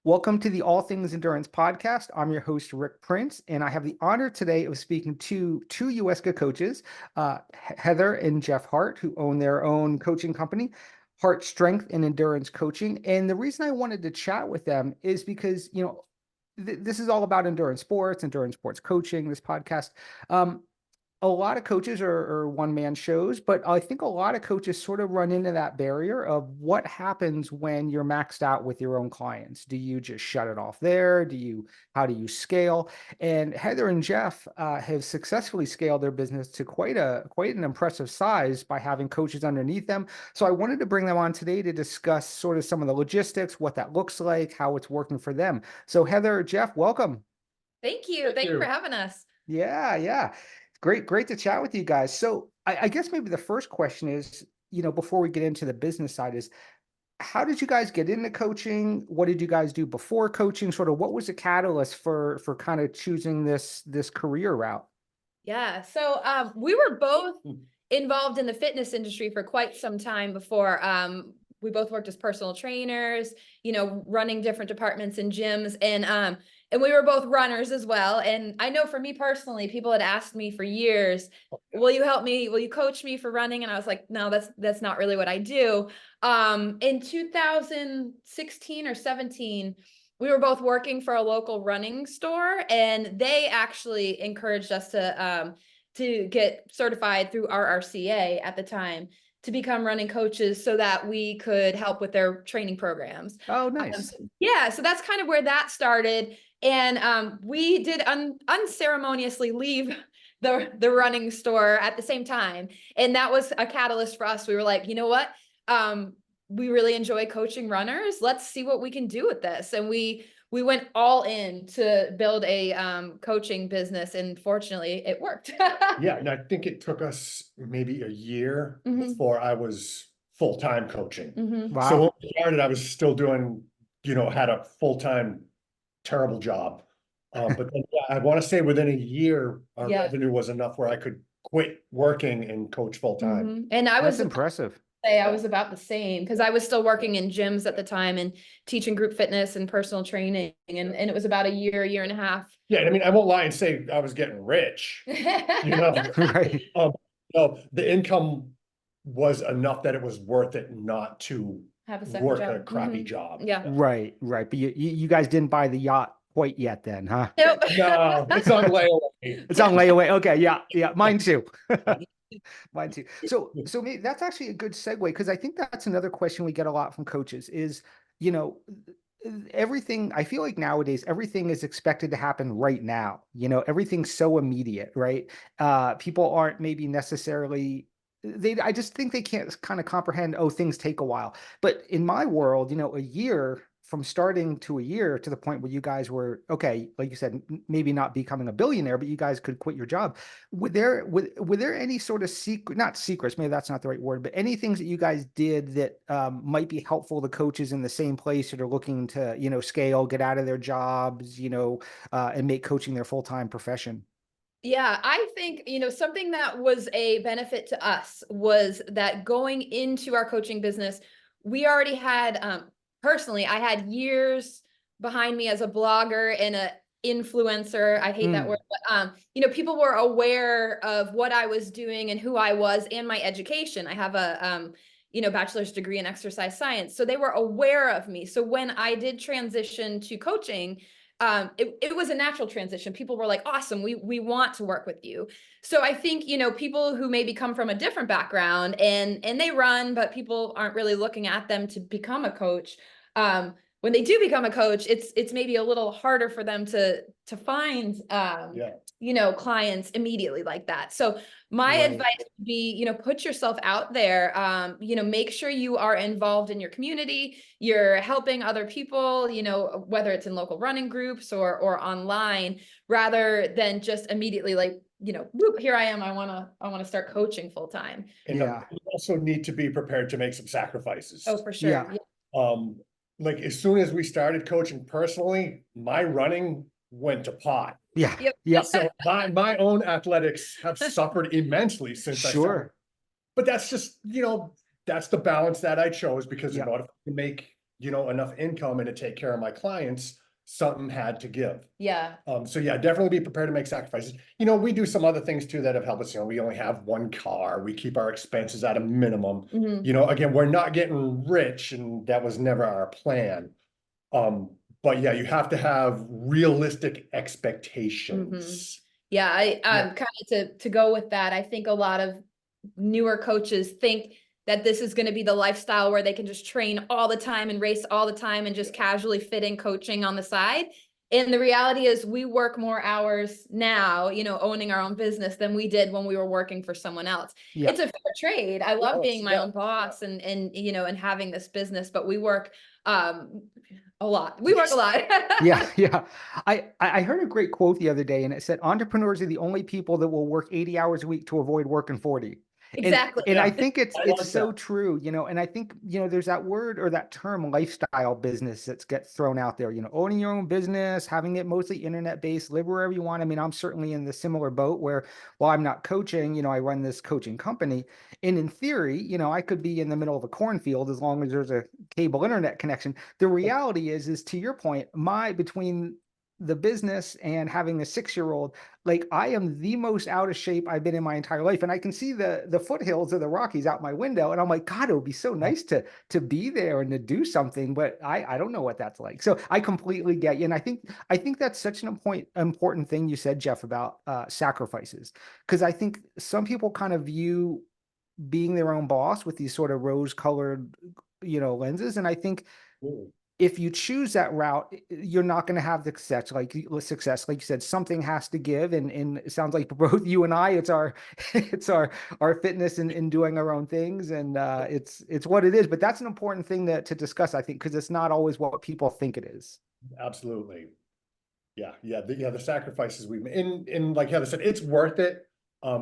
Welcome to the All Things Endurance podcast. I'm your host, Rick Prince, and I have the honor today of speaking to two UESCA coaches, Heather and Geoff Hart, who own their own coaching company, Hart Strength and Endurance Coaching. And the reason I wanted to chat with them is because, this is all about endurance sports coaching, this podcast. A lot of coaches are one-man shows, but I think a lot of coaches sort of run into that barrier of what happens when you're maxed out with your own clients. Do you just shut it off there? How do you scale? And Heather and Geoff have successfully scaled their business to quite an impressive size by having coaches underneath them. So I wanted to bring them on today to discuss sort of some of the logistics, what that looks like, how it's working for them. So Heather, Geoff, welcome. Thank you. Thank you for having us. Yeah. Great to chat with you guys. So I guess maybe the first question is, before we get into the business side is, how did you guys get into coaching? What did you guys do before coaching? Sort of what was the catalyst for kind of choosing this career route? Yeah. So we were both involved in the fitness industry for quite some time before. We both worked as personal trainers, running different departments in gyms, and we were both runners as well. And I know for me personally, people had asked me for years, will you help me? Will you coach me for running? And I was like, no, that's not really what I do. In 2016 or 17, we were both working for a local running store, and they actually encouraged us to get certified through RRCA at the time to become running coaches so that we could help with their training programs. Oh, nice. So that's kind of where that started. And we did unceremoniously leave the running store at the same time. And that was a catalyst for us. We were like, you know what? We really enjoy coaching runners. Let's see what we can do with this. And we went all in to build a coaching business, and fortunately it worked. Yeah, and I think it took us maybe a year Mhm. before I was full-time coaching. Mhm. Wow. So when we started, I was still doing, had a full-time terrible job. But then, I want to say within a year, our Yeah. revenue was enough where I could quit working and coach full-time. Mhm. And I That's was impressive. I was about the same, because I was still working in gyms at the time and teaching group fitness and personal training. And it was about a year and a half. Yeah, and I mean, I won't lie and say I was getting rich, Right. No, the income was enough that it was worth it not to Have a second work job. a crappy Mhm. job. Yeah. Right. But you guys didn't buy the yacht quite yet then, huh? Nope. No, it's on layaway. It's on layaway. Okay, yeah, mine too. Mine too. So maybe that's actually a good segue, because I think that's another question we get a lot from coaches is, everything, I feel like nowadays everything is expected to happen right now. Everything's so immediate, right? People aren't maybe necessarily I just think they can't kind of comprehend, oh, things take a while. But in my world, a year from starting to a year to the point where you guys were, okay, like you said, maybe not becoming a billionaire, but you guys could quit your job. Were there any sort of not secrets, maybe that's not the right word, but any things that you guys did that might be helpful to coaches in the same place that are looking to, scale, get out of their jobs, and make coaching their full-time profession? Yeah, I think, something that was a benefit to us was that going into our coaching business, we already had, personally, I had years behind me as a blogger and a influencer. I hate that word, but, people were aware of what I was doing and who I was and my education. I have a, bachelor's degree in exercise science. So they were aware of me. So when I did transition to coaching, it was a natural transition. People were like, awesome, we want to work with you. So I think, people who maybe come from a different background and they run, but people aren't really looking at them to become a coach. When they do become a coach, it's maybe a little harder for them to find clients immediately like that. So my advice would be, put yourself out there, make sure you are involved in your community, you're helping other people, whether it's in local running groups or online, rather than just immediately like, whoop, here I am. I want to start coaching full time. And you also need to be prepared to make some sacrifices. Oh, for sure. Yeah. Like as soon as we started coaching personally, my running went to pot. Yeah. Yep. Yeah. So my own athletics have suffered immensely since I started. But that's just, that's the balance that I chose, because in order to make enough income and to take care of my clients, something had to give. Yeah. So yeah, definitely be prepared to make sacrifices. We do some other things too that have helped us. We only have one car. We keep our expenses at a minimum. Again, we're not getting rich, and that was never our plan. But yeah, you have to have realistic expectations. Yeah, I Yeah. kind of to go with that, I think a lot of newer coaches think that this is going to be the lifestyle where they can just train all the time and race all the time and just casually fit in coaching on the side. And the reality is we work more hours now, owning our own business than we did when we were working for someone else. Yeah. It's a fair trade. I love being my Yeah. own boss and and having this business, but we work a lot. We work a lot. Yeah, yeah. I heard a great quote the other day, and it said, entrepreneurs are the only people that will work 80 hours a week to avoid working 40. Exactly. And I Yeah, think it's I like so that. true, and I think, there's that word or that term lifestyle business that gets thrown out there, owning your own business, having it mostly internet based, live wherever you want. I mean, I'm certainly in the similar boat where while I'm not coaching, I run this coaching company. And in theory, I could be in the middle of a cornfield as long as there's a cable internet connection. The reality is to your point, between the business and having a 6-year-old, like I am the most out of shape I've been in my entire life. And I can see the foothills of the Rockies out my window. And I'm like, God, it would be so nice to be there and to do something, but I don't know what that's like. So I completely get you. And I think that's such an important thing you said, Geoff, about sacrifices. Because I think some people kind of view being their own boss with these sort of rose-colored, lenses. And I think Ooh. if you choose that route, you're not going to have the success. Like you said, something has to give. And it sounds like both you and I, it's our it's our fitness in doing our own things. And it's what it is. But that's an important thing to discuss, I think, because it's not always what people think it is. Absolutely. Yeah. The sacrifices we've made. And like Heather said, it's worth it.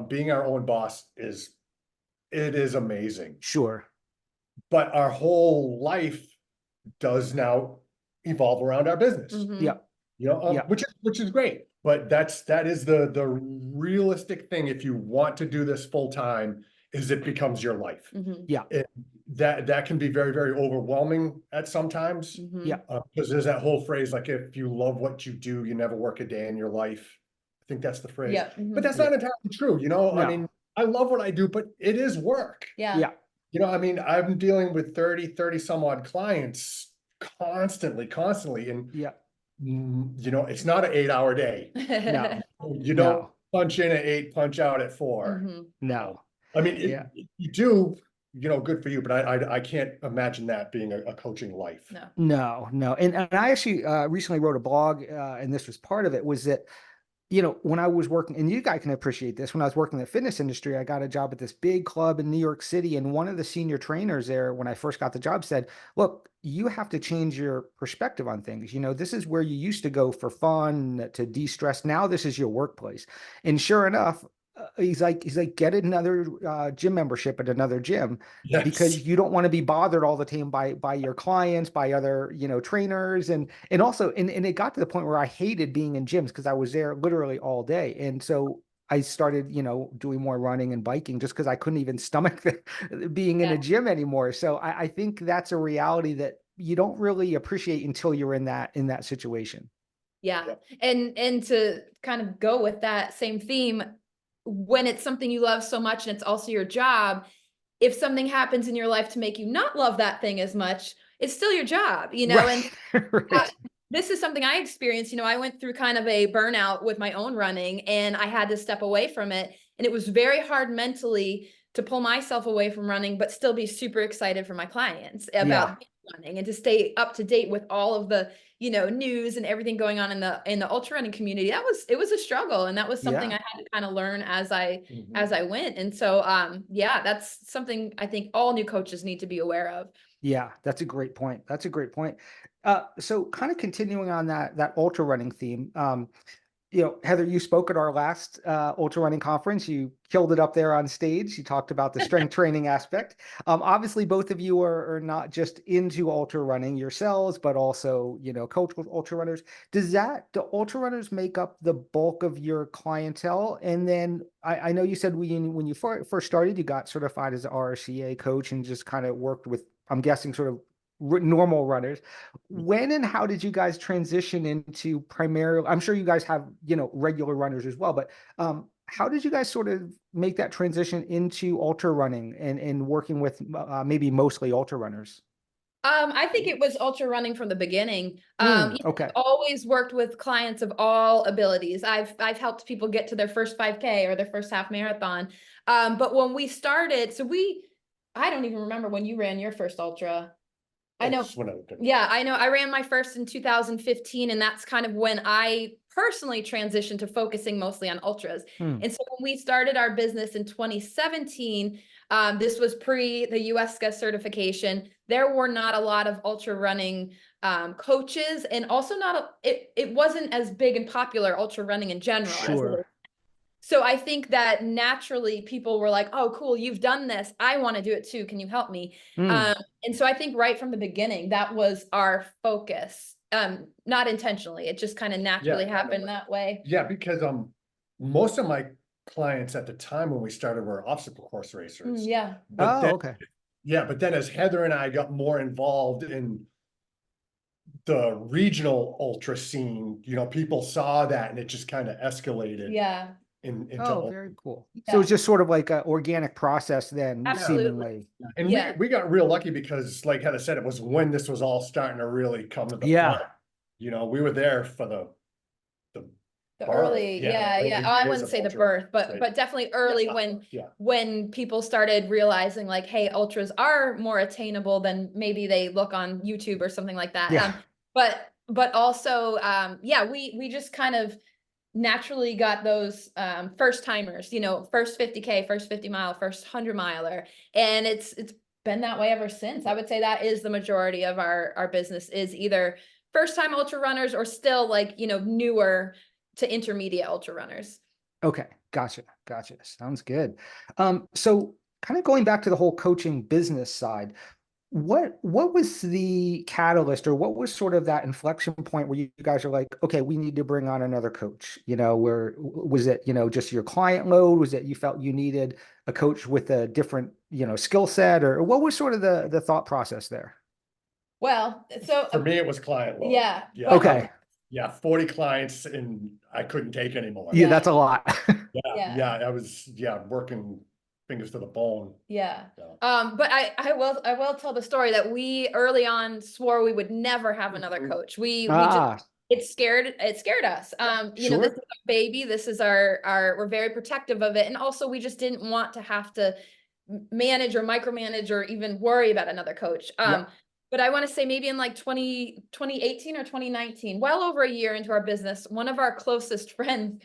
Being our own boss is amazing. Sure. But our whole life does now evolve around our business. Yeah. Yeah. Which is great. But that is the realistic thing. If you want to do this full time, is it becomes your life. Yeah. That can be very, very overwhelming at sometimes. Yeah. Because there's that whole phrase, like, if you love what you do, you never work a day in your life. I think that's the phrase. Yeah. But that's not entirely true. I No. mean, I love what I do, but it is work. Yeah. Yeah. I mean, I'm dealing with 30 some odd clients constantly. And, Yeah. it's not an 8-hour day. No. You don't No. punch in at 8, punch out at 4. No. I mean, Yeah. you do, good for you, but I can't imagine that being a coaching life. No. No. And I actually recently wrote a blog, and this was part of it, was that when I was working, and you guys can appreciate this, when I was working in the fitness industry, I got a job at this big club in New York City. And one of the senior trainers there, when I first got the job, said, look, you have to change your perspective on things. This is where you used to go for fun, to de-stress. Now this is your workplace. And sure enough, he's like, get another gym membership at another gym, because Yes. you don't want to be bothered all the time by your clients, by other, trainers. And also, and it got to the point where I hated being in gyms because I was there literally all day. And so I started, doing more running and biking just because I couldn't even stomach being in a gym anymore. So I think that's a reality that you don't really appreciate until you're in that situation. Yeah. And to kind of go with that same theme, when it's something you love so much and it's also your job, if something happens in your life to make you not love that thing as much, it's still your job, Right. and Right. this is something I experienced. I went through kind of a burnout with my own running, and I had to step away from it. And it was very hard mentally to pull myself away from running, but still be super excited for my clients about running and to stay up to date with all of the, news and everything going on in the ultra running community. It was a struggle. And that was something I had to kind of learn as I went. And so, that's something I think all new coaches need to be aware of. Yeah, that's a great point. That's a great point. So kind of continuing on that ultra running theme, Heather, you spoke at our last ultra running conference. You killed it up there on stage. You talked about the strength training aspect. Obviously, both of you are not just into ultra running yourselves, but also, coach ultra runners. Do ultra runners make up the bulk of your clientele? And then I know you said when you first started, you got certified as an RCA coach and just kind of worked with, I'm guessing, sort of normal runners. When and how did you guys transition into primarily, I'm sure you guys have, regular runners as well, but how did you guys sort of make that transition into ultra running and working with maybe mostly ultra runners? I think it was ultra running from the beginning. Okay. Always worked with clients of all abilities. I've helped people get to their first 5K or their first half marathon. But when we started, I don't even remember when you ran your first ultra. I know. Yeah, I know. I ran my first in 2015, and that's kind of when I personally transitioned to focusing mostly on ultras. And so when we started our business in 2017, this was pre the UESCA certification. There were not a lot of ultra running coaches, and also it wasn't as big and popular ultra running in general as it is. So I think that naturally people were like, oh, cool, you've done this. I want to do it too. Can you help me? And so I think right from the beginning, that was our focus. Not intentionally. It just kind of naturally happened that way. Yeah, because most of my clients at the time when we started were obstacle course racers. Yeah. But okay. Yeah, but then as Heather and I got more involved in the regional ultra scene, people saw that and it just kind of escalated. Yeah. Oh, very cool. So it's just sort of like an organic process then, seemingly. And we got real lucky because, like Heather said, it was when this was all starting to really come to the front. We were there for the early, I wouldn't say the birth, but definitely early when people started realizing like, hey, ultras are more attainable than maybe they look on YouTube or something like that. But also, we just kind of naturally got those first timers, first 50K, first 50 mile, first 100 miler. And it's been that way ever since. I would say that is the majority of our business is either first time ultra runners or still like, newer to intermediate ultra runners. Okay. Gotcha. Sounds good. So kind of going back to the whole coaching business side, what was the catalyst, or what was sort of that inflection point where you guys are like, okay, we need to bring on another coach? Where was it, just your client load? Was it you felt you needed a coach with a different, skill set, or what was sort of the thought process there? Well, so for me, it was client load. Yeah. Okay. Yeah, 40 clients and I couldn't take anymore. Yeah, that's a lot. I was working fingers to the bone. But I will tell the story that we early on swore we would never have another coach. We just it scared us. This is our baby. This is our we're very protective of it, and also we just didn't want to have to manage or micromanage or even worry about another coach. But I want to say maybe in like 2018 or 2019, well over a year into our business, one of our closest friends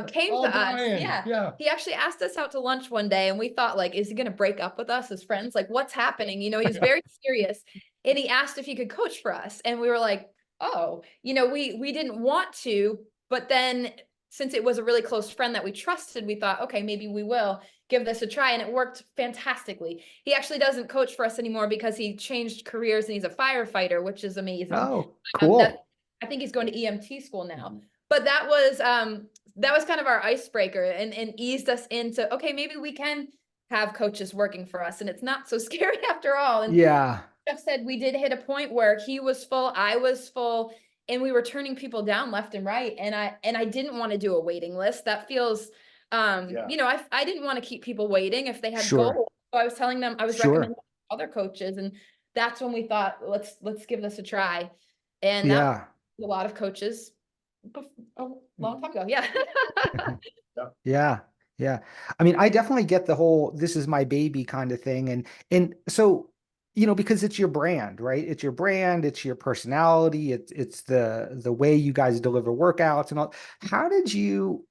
came to us. He actually asked us out to lunch one day, and we thought like, is he going to break up with us as friends? Like, what's happening? He was very serious, and he asked if he could coach for us. And we were like, oh, we didn't want to, but then since it was a really close friend that we trusted, we thought, okay, maybe we will give this a try. And it worked fantastically. He actually doesn't coach for us anymore because he changed careers and he's a firefighter, which is amazing. Oh, cool. I think he's going to EMT school now. But that was kind of our icebreaker and eased us into, okay, maybe we can have coaches working for us and it's not so scary after all. And Jeff said we did hit a point where he was full, I was full, and we were turning people down left and right. And I didn't want to do a waiting list. That feels, I didn't want to keep people waiting if they had goals. So I was telling them, I was recommending other coaches. And that's when we thought, let's give this a try. And that was a lot of coaches a long time ago. Yeah. I mean, I definitely get the whole, this is my baby kind of thing. And so, because it's your brand, right? It's your brand, it's your personality, it's the way you guys deliver workouts and all. How did you,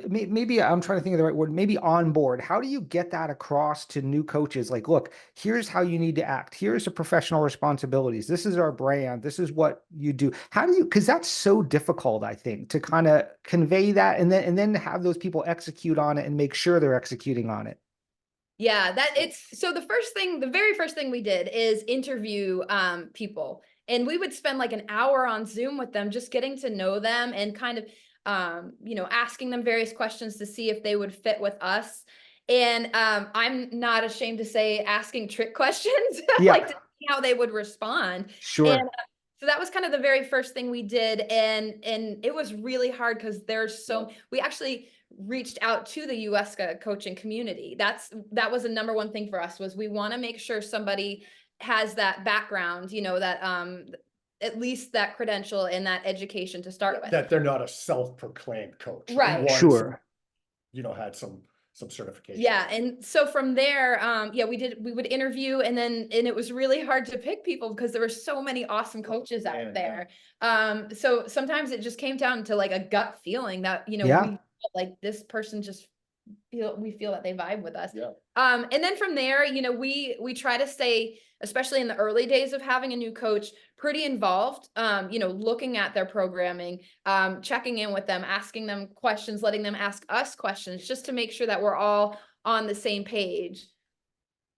maybe I'm trying to think of the right word, maybe on board, how do you get that across to new coaches? Like, look, here's how you need to act. Here's the professional responsibilities. This is our brand. This is what you do. How do you, because that's so difficult, I think, to kind of convey that and then have those people execute on it and make sure they're executing on it. Yeah, so the very first thing we did is interview people, and we would spend like an hour on Zoom with them, just getting to know them and kind of, asking them various questions to see if they would fit with us. And I'm not ashamed to say asking trick questions, like to how they would respond. Sure. And so that was kind of the very first thing we did. And it was really hard because we actually reached out to the UESCA coaching community. That was the number one thing for us, was we want to make sure somebody has that background, that at least that credential and that education to start with. That they're not a self-proclaimed coach. Right. Sure. Had some certification. Yeah. And so from there, we would interview, and it was really hard to pick people because there were so many awesome coaches out there. So sometimes it just came down to like a gut feeling that, we felt like this person just we feel that they vibe with us. Yeah. And then from there, we try to stay, especially in the early days of having a new coach, pretty involved, looking at their programming, checking in with them, asking them questions, letting them ask us questions, just to make sure that we're all on the same page.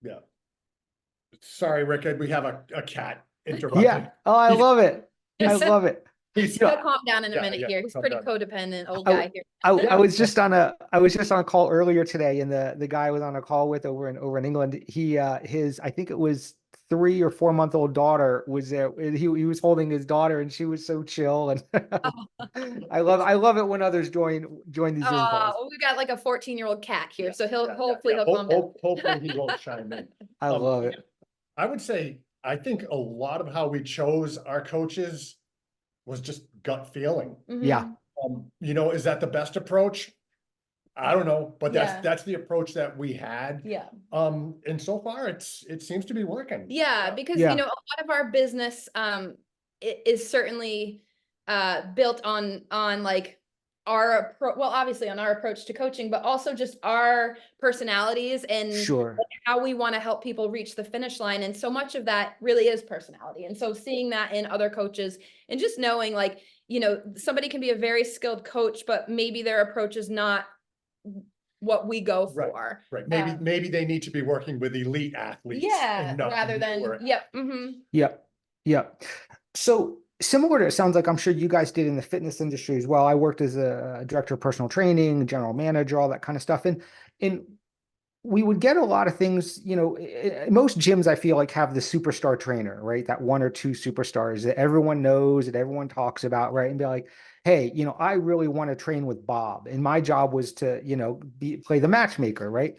Yeah. Sorry, Rick, we have a cat interrupting. Yeah. Oh, I love it. I love it. He'll calm down in a minute here. He's pretty codependent old guy here. I was just on a call earlier today, and the guy I was on a call with over in England, I think it was 3 or 4 month old daughter was there. He was holding his daughter, and she was so chill. And I love it when others join these Zoom calls. Well, we got like a 14-year-old cat here, so hopefully he'll calm down. Hopefully he won't chime in. I love it. I would say, I think a lot of how we chose our coaches was just gut feeling. Yeah. Is that the best approach? I don't know, but that's the approach that we had. Yeah. And so far it seems to be working. Yeah, because a lot of our business is certainly built on like our approach, well, obviously on our approach to coaching, but also just our personalities and how we want to help people reach the finish line. And so much of that really is personality. And so seeing that in other coaches and just knowing like, somebody can be a very skilled coach, but maybe their approach is not what we go for. Right. Maybe they need to be working with elite athletes. Yeah. Rather than, yep. Mm-hmm. Yep. Yep. So similar to, it sounds like, I'm sure you guys did in the fitness industry as well. I worked as a director of personal training, general manager, all that kind of stuff. And we would get a lot of things, most gyms I feel like have the superstar trainer, right? That 1 or 2 superstars that everyone knows, that everyone talks about, right? And be like, hey, I really want to train with Bob. And my job was to, play the matchmaker, right?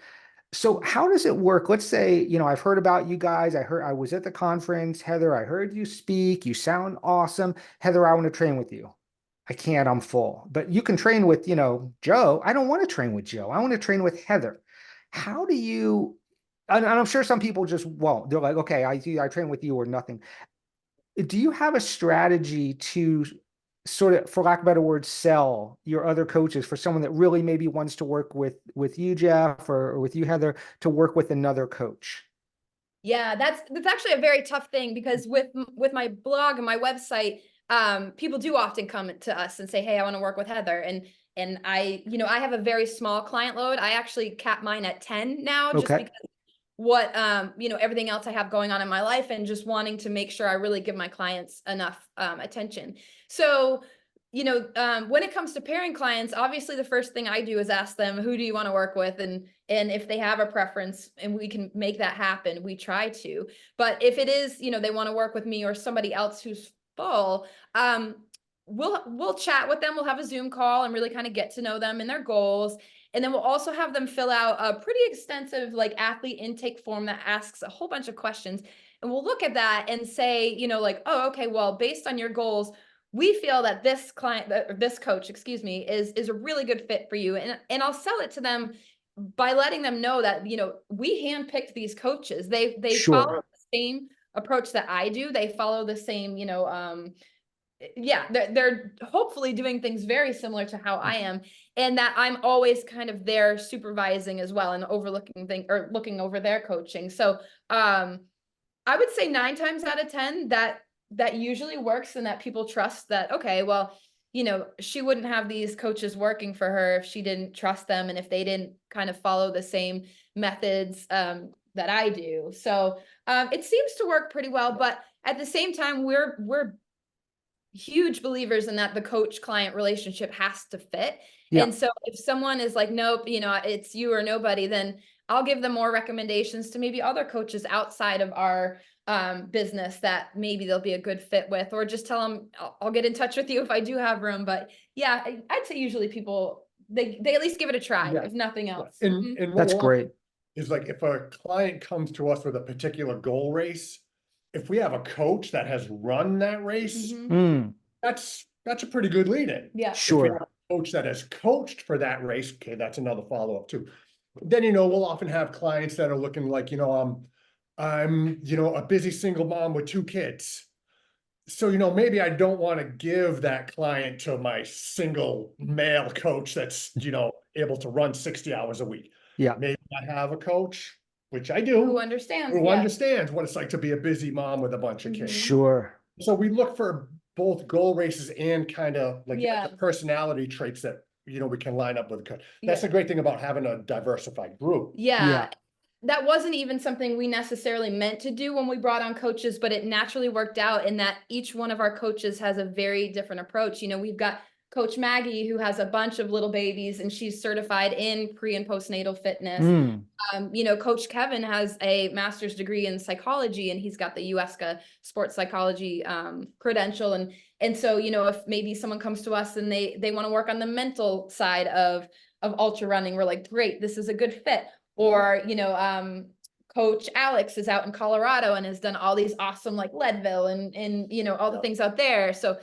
So how does it work? Let's say, I've heard about you guys. I was at the conference. Heather, I heard you speak. You sound awesome. Heather, I want to train with you. I can't, I'm full. But you can train with, Joe. I don't want to train with Joe. I want to train with Heather. How do you, and I'm sure some people just won't. They're like, okay, I train with you or nothing. Do you have a strategy to sort of, for lack of a better word, sell your other coaches for someone that really maybe wants to work with you, Geoff, or with you, Heather, to work with another coach? Yeah, that's actually a very tough thing, because with my blog and my website, people do often come to us and say, hey, I want to work with Heather. And I have a very small client load. I actually cap mine at 10 now, just because what, everything else I have going on in my life, and just wanting to make sure I really give my clients enough attention. So, when it comes to pairing clients, obviously the first thing I do is ask them, who do you want to work with? And if they have a preference and we can make that happen, we try to. But if it is, they want to work with me or somebody else who's full, we'll chat with them. We'll have a Zoom call and really kind of get to know them and their goals. And then we'll also have them fill out a pretty extensive like athlete intake form that asks a whole bunch of questions. And we'll look at that and say, oh, okay, well, based on your goals, we feel that this client, or this coach, is a really good fit for you. And I'll sell it to them by letting them know that, we handpicked these coaches. They follow the same approach that I do. They follow the same, they're hopefully doing things very similar to how I am, and that I'm always kind of there supervising as well and looking over their coaching. So I would say 9 times out of 10 that usually works, and that people trust that, okay, well, she wouldn't have these coaches working for her if she didn't trust them and if they didn't kind of follow the same methods that I do. So it seems to work pretty well, but at the same time, we're huge believers in that the coach-client relationship has to fit. Yeah. And so if someone is like, nope, it's you or nobody, then I'll give them more recommendations to maybe other coaches outside of our business that maybe they'll be a good fit with, or just tell them I'll get in touch with you if I do have room. But yeah, I'd say usually people, they at least give it a try, Yeah. if nothing else. And what That's we'll great. is like if a client comes to us with a particular goal race, if we have a coach that has run that race, Mhm. Mm, that's a pretty good lead in. Yeah. If we have sure. a coach that has coached for that race, okay, that's another follow-up too. Then, we'll often have clients that are looking like, I'm a busy single mom with 2 kids. So, maybe I don't want to give that client to my single male coach that's, able to run 60 hours a week. Yeah. Maybe I have a coach, which I Who do, understands? who Yeah. understands what it's like to be a busy mom with a bunch of Mhm. kids. Sure. So we look for both goal races and kind of like Yeah. the personality traits that, we can line up with a coach. That's Yeah. the great thing about having a diversified group. Yeah. Yeah. That wasn't even something we necessarily meant to do when we brought on coaches, but it naturally worked out in that each one of our coaches has a very different approach. We've got Coach Maggie, who has a bunch of little babies, and she's certified in pre and postnatal fitness. Mm, Coach Kevin has a master's degree in psychology, and he's got the UESCA sports psychology credential. And so, if maybe someone comes to us and they want to work on the mental side of ultra running, we're like, great, this is a good fit. Or, Coach Alex is out in Colorado and has done all these awesome like Leadville and all the things out there. So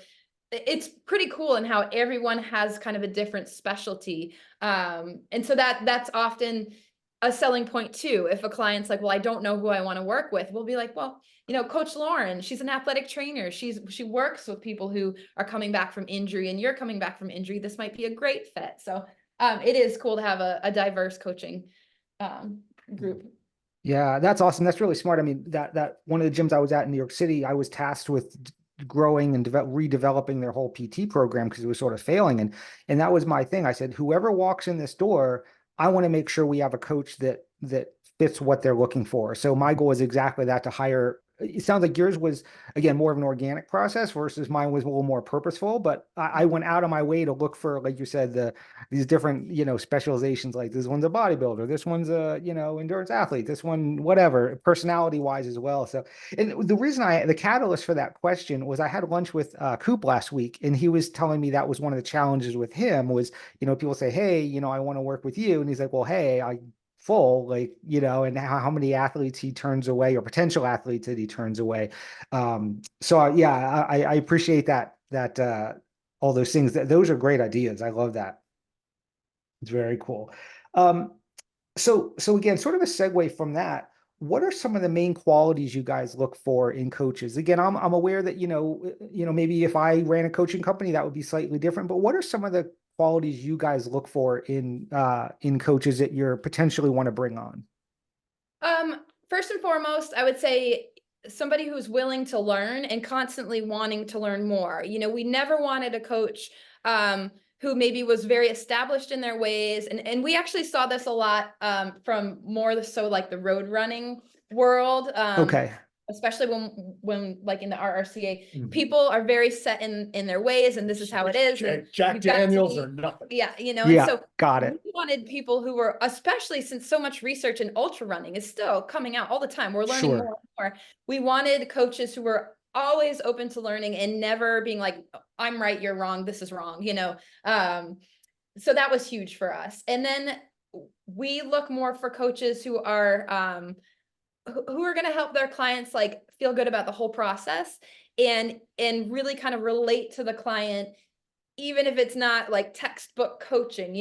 it's pretty cool in how everyone has kind of a different specialty. And so that's often a selling point too. If a client's like, well, I don't know who I want to work with, we'll be like, well, Coach Lauren, she's an athletic trainer. She works with people who are coming back from injury, and you're coming back from injury. This might be a great fit. So it is cool to have a diverse coaching group. yeah, that's awesome. That's really smart. I mean, that one of the gyms I was at in New York City, I was tasked with growing and redeveloping their whole PT program because it was sort of failing. And that was my thing. I said, whoever walks in this door, I want to make sure we have a coach that fits what they're looking for. So my goal is exactly that, to hire. It sounds like yours was, again, more of an organic process versus mine was a little more purposeful, but I went out of my way to look for, like you said, these different, specializations. Like this one's a bodybuilder, this one's a, endurance athlete, this one, whatever, personality wise as well. So, and the reason the catalyst for that question was I had lunch with Coop last week, and he was telling me that was one of the challenges with him was, people say, hey, I want to work with you. And he's like, well, hey, I full, like, and how many athletes he turns away, or potential athletes that he turns away. So yeah, I appreciate that all those things. Those are great ideas. I love that. It's very cool. So again, sort of a segue from that, what are some of the main qualities you guys look for in coaches? Again, I'm aware that, maybe if I ran a coaching company, that would be slightly different, but what are some of the qualities you guys look for in coaches that you're potentially want to bring on? First and foremost, I would say somebody who's willing to learn and constantly wanting to learn more. We never wanted a coach who maybe was very established in their ways. And we actually saw this a lot from more so like the road running world. Okay. Especially when like in the RRCA, people are very set in their ways, and this is how it is. And Jack Daniels or nothing. yeah, Yeah, and so got it. we wanted people who were, especially since so much research in ultra running is still coming out all the time. We're learning Sure. more and more. We wanted coaches who were always open to learning and never being like, I'm right, you're wrong, this is wrong, so that was huge for us. And then we look more for coaches who are going to help their clients like feel good about the whole process and really kind of relate to the client, even if it's not like textbook coaching.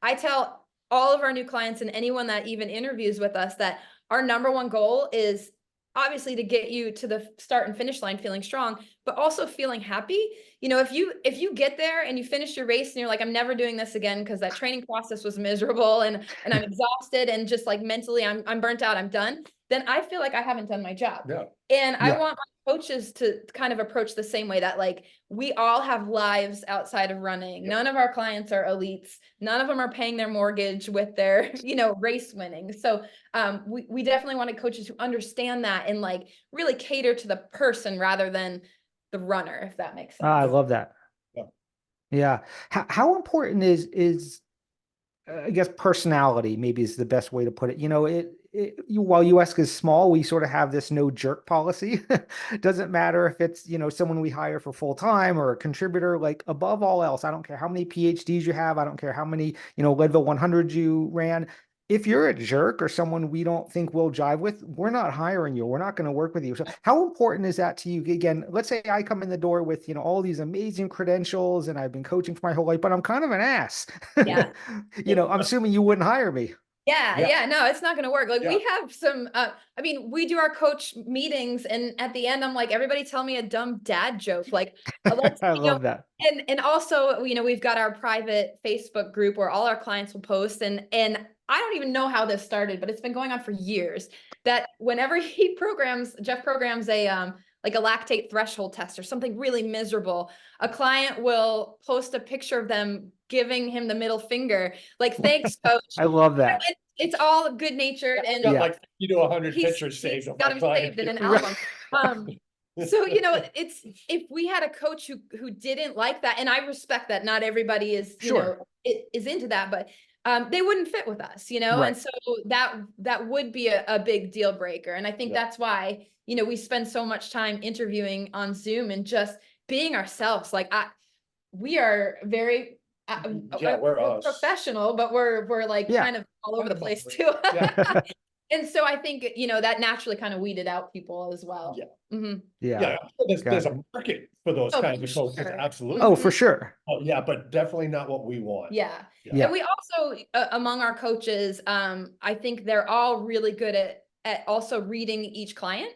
I tell all of our new clients and anyone that even interviews with us that our number one goal is obviously to get you to the start and finish line feeling strong, but also feeling happy. If you get there and you finish your race and you're like, I'm never doing this again because that training process was miserable and I'm exhausted and just like mentally I'm burnt out, I'm done, then I feel like I haven't done my job. Yeah. And I Yeah. want my coaches to kind of approach the same way, that like we all have lives outside of running. Yep. None of our clients are elites. None of them are paying their mortgage with their, race winning. So we definitely wanted coaches who understand that and like really cater to the person rather than the runner, if that makes sense. I love that. Yeah. Yeah. How important is I guess personality maybe is the best way to put it. while UESCA is small, we sort of have this no jerk policy. Doesn't matter if it's, someone we hire for full time or a contributor, like above all else, I don't care how many PhDs you have. I don't care how many, Leadville 100 you ran. If you're a jerk or someone we don't think we'll jive with, we're not hiring you. We're not going to work with you. So how important is that to you? Again, let's say I come in the door with, all these amazing credentials and I've been coaching for my whole life, but I'm kind of an ass. Yeah. I'm assuming you wouldn't hire me. Yeah. No, it's not going to work. Like Yeah. we have some, we do our coach meetings and at the end, I'm like, everybody tell me a dumb dad joke. Like, let's, I love that. And also, we've got our private Facebook group where all our clients will post and I don't even know how this started, but it's been going on for years that whenever Geoff programs a, like a lactate threshold test or something really miserable, a client will post a picture of them giving him the middle finger, like, thanks, coach. I love that. It's all good natured and Got like 100 he's pictures saved. got them saved in an album. So, it's, if we had a coach who didn't like that, and I respect that not everybody is, is into that, but they wouldn't fit with us, Right. and so that would be a big deal breaker. And I think that's why, we spend so much time interviewing on Zoom and just being ourselves. Like we are very we're professional, but we're like kind of all over the place too. And so I think, that naturally kind of weeded out people as well. Yeah. Mm-hmm. Yeah. There's a market for those kinds of coaches. Sure. Absolutely. Oh, for sure. Oh, yeah, but definitely not what we want. Yeah. Yeah. And we also, among our coaches, I think they're all really good at also reading each client,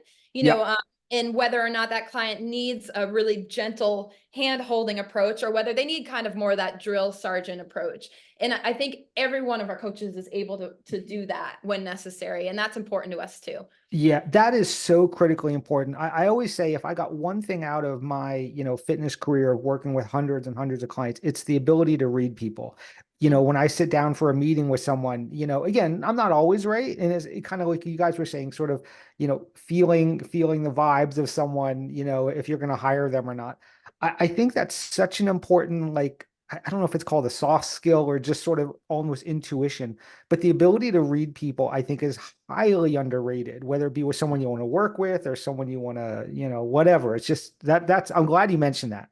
and whether or not that client needs a really gentle hand-holding approach or whether they need kind of more of that drill sergeant approach. And I think every one of our coaches is able to do that when necessary. And that's important to us too. Yeah, that is so critically important. I always say if I got one thing out of my, fitness career of working with hundreds and hundreds of clients, it's the ability to read people. When I sit down for a meeting with someone, again, I'm not always right. And it's kind of like you guys were saying, sort of, feeling the vibes of someone, if you're going to hire them or not. I think that's such an important, like, I don't know if it's called a soft skill or just sort of almost intuition, but the ability to read people, I think, is highly underrated, whether it be with someone you want to work with or someone you want to, whatever. It's just I'm glad you mentioned that.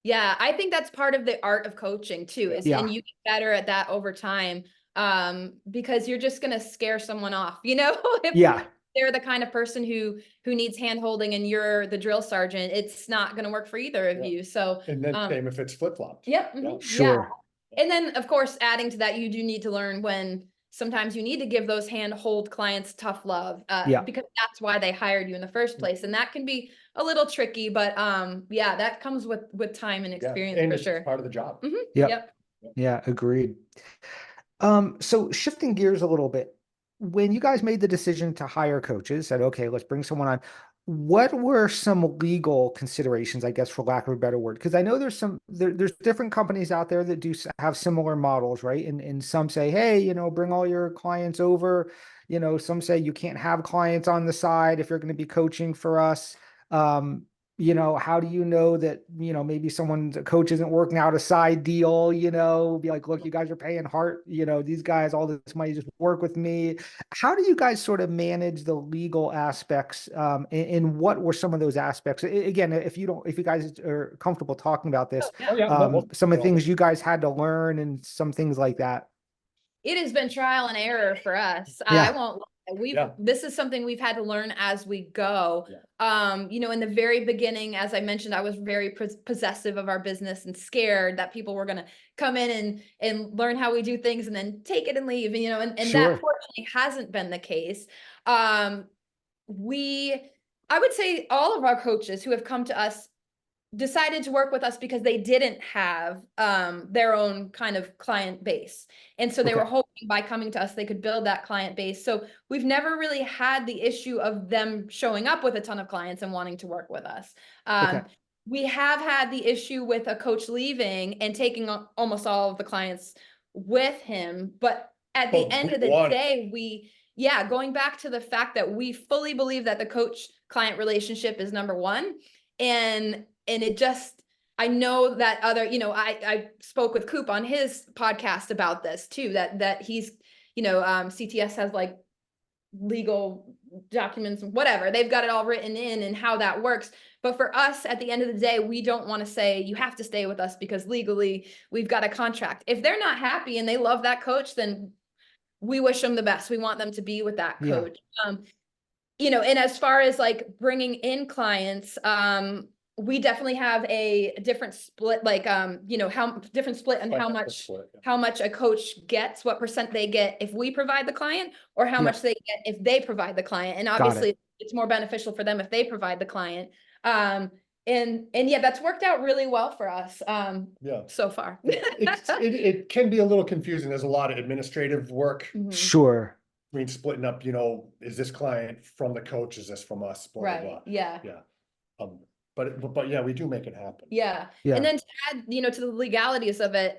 Yeah, I think that's part of the art of coaching too, and you get better at that over time, because you're just going to scare someone off, if they're the kind of person who needs hand holding and you're the drill sergeant, it's not going to work for either of you. So, and then same if it's flip-flopped. Yep. Sure. Yeah. And then of course, adding to that, you do need to learn when sometimes you need to give those hand hold clients tough love, because that's why they hired you in the first place. And that can be a little tricky, but that comes with time and experience and for it's sure. Part of the job. Mm-hmm. Yep. Yeah, agreed. So shifting gears a little bit, when you guys made the decision to hire coaches, said, okay, let's bring someone on, what were some legal considerations, I guess, for lack of a better word? Because I know there's different companies out there that do have similar models, right? And some say, hey, bring all your clients over. Some say you can't have clients on the side if you're going to be coaching for us. How do you know that, maybe someone's coach isn't working out a side deal, be like, look, you guys are paying Hart, these guys, all this money, just work with me. How do you guys sort of manage the legal aspects? And what were some of those aspects? Again, if you guys are comfortable talking about this, some of the things you guys had to learn and some things like that. It has been trial and error for us. Yeah. I won't lie. This is something we've had to learn as we go. In the very beginning, as I mentioned, I was very possessive of our business and scared that people were going to come in and learn how we do things and then take it and leave, and that fortunately hasn't been the case. I would say all of our coaches who have come to us decided to work with us because they didn't have their own kind of client base. And so they were hoping by coming to us, they could build that client base. So we've never really had the issue of them showing up with a ton of clients and wanting to work with us. We have had the issue with a coach leaving and taking almost all of the clients with him. But at the end of the day, going back to the fact that we fully believe that the coach-client relationship is number one. And it just, I know that I spoke with Coop on his podcast about this too, that he's, CTS has like legal documents, whatever. They've got it all written in and how that works. But for us, at the end of the day, we don't want to say, you have to stay with us because legally we've got a contract. If they're not happy and they love that coach, then we wish them the best. We want them to be with that coach. You know, and as far as like bringing in clients, we definitely have a different split, like, you know, how different split on how much a coach gets, what percent they get if we provide the client, or how much they get if they provide the client. And obviously it's more beneficial for them if they provide the client. And yeah, that's worked out really well for us. So far. It can be a little confusing. There's a lot of administrative work. Sure. I mean, splitting up, you know, is this client from the coach? Is this from us? Blah, blah, blah. Yeah. But yeah, we do make it happen. And then to add, you know, to the legalities of it,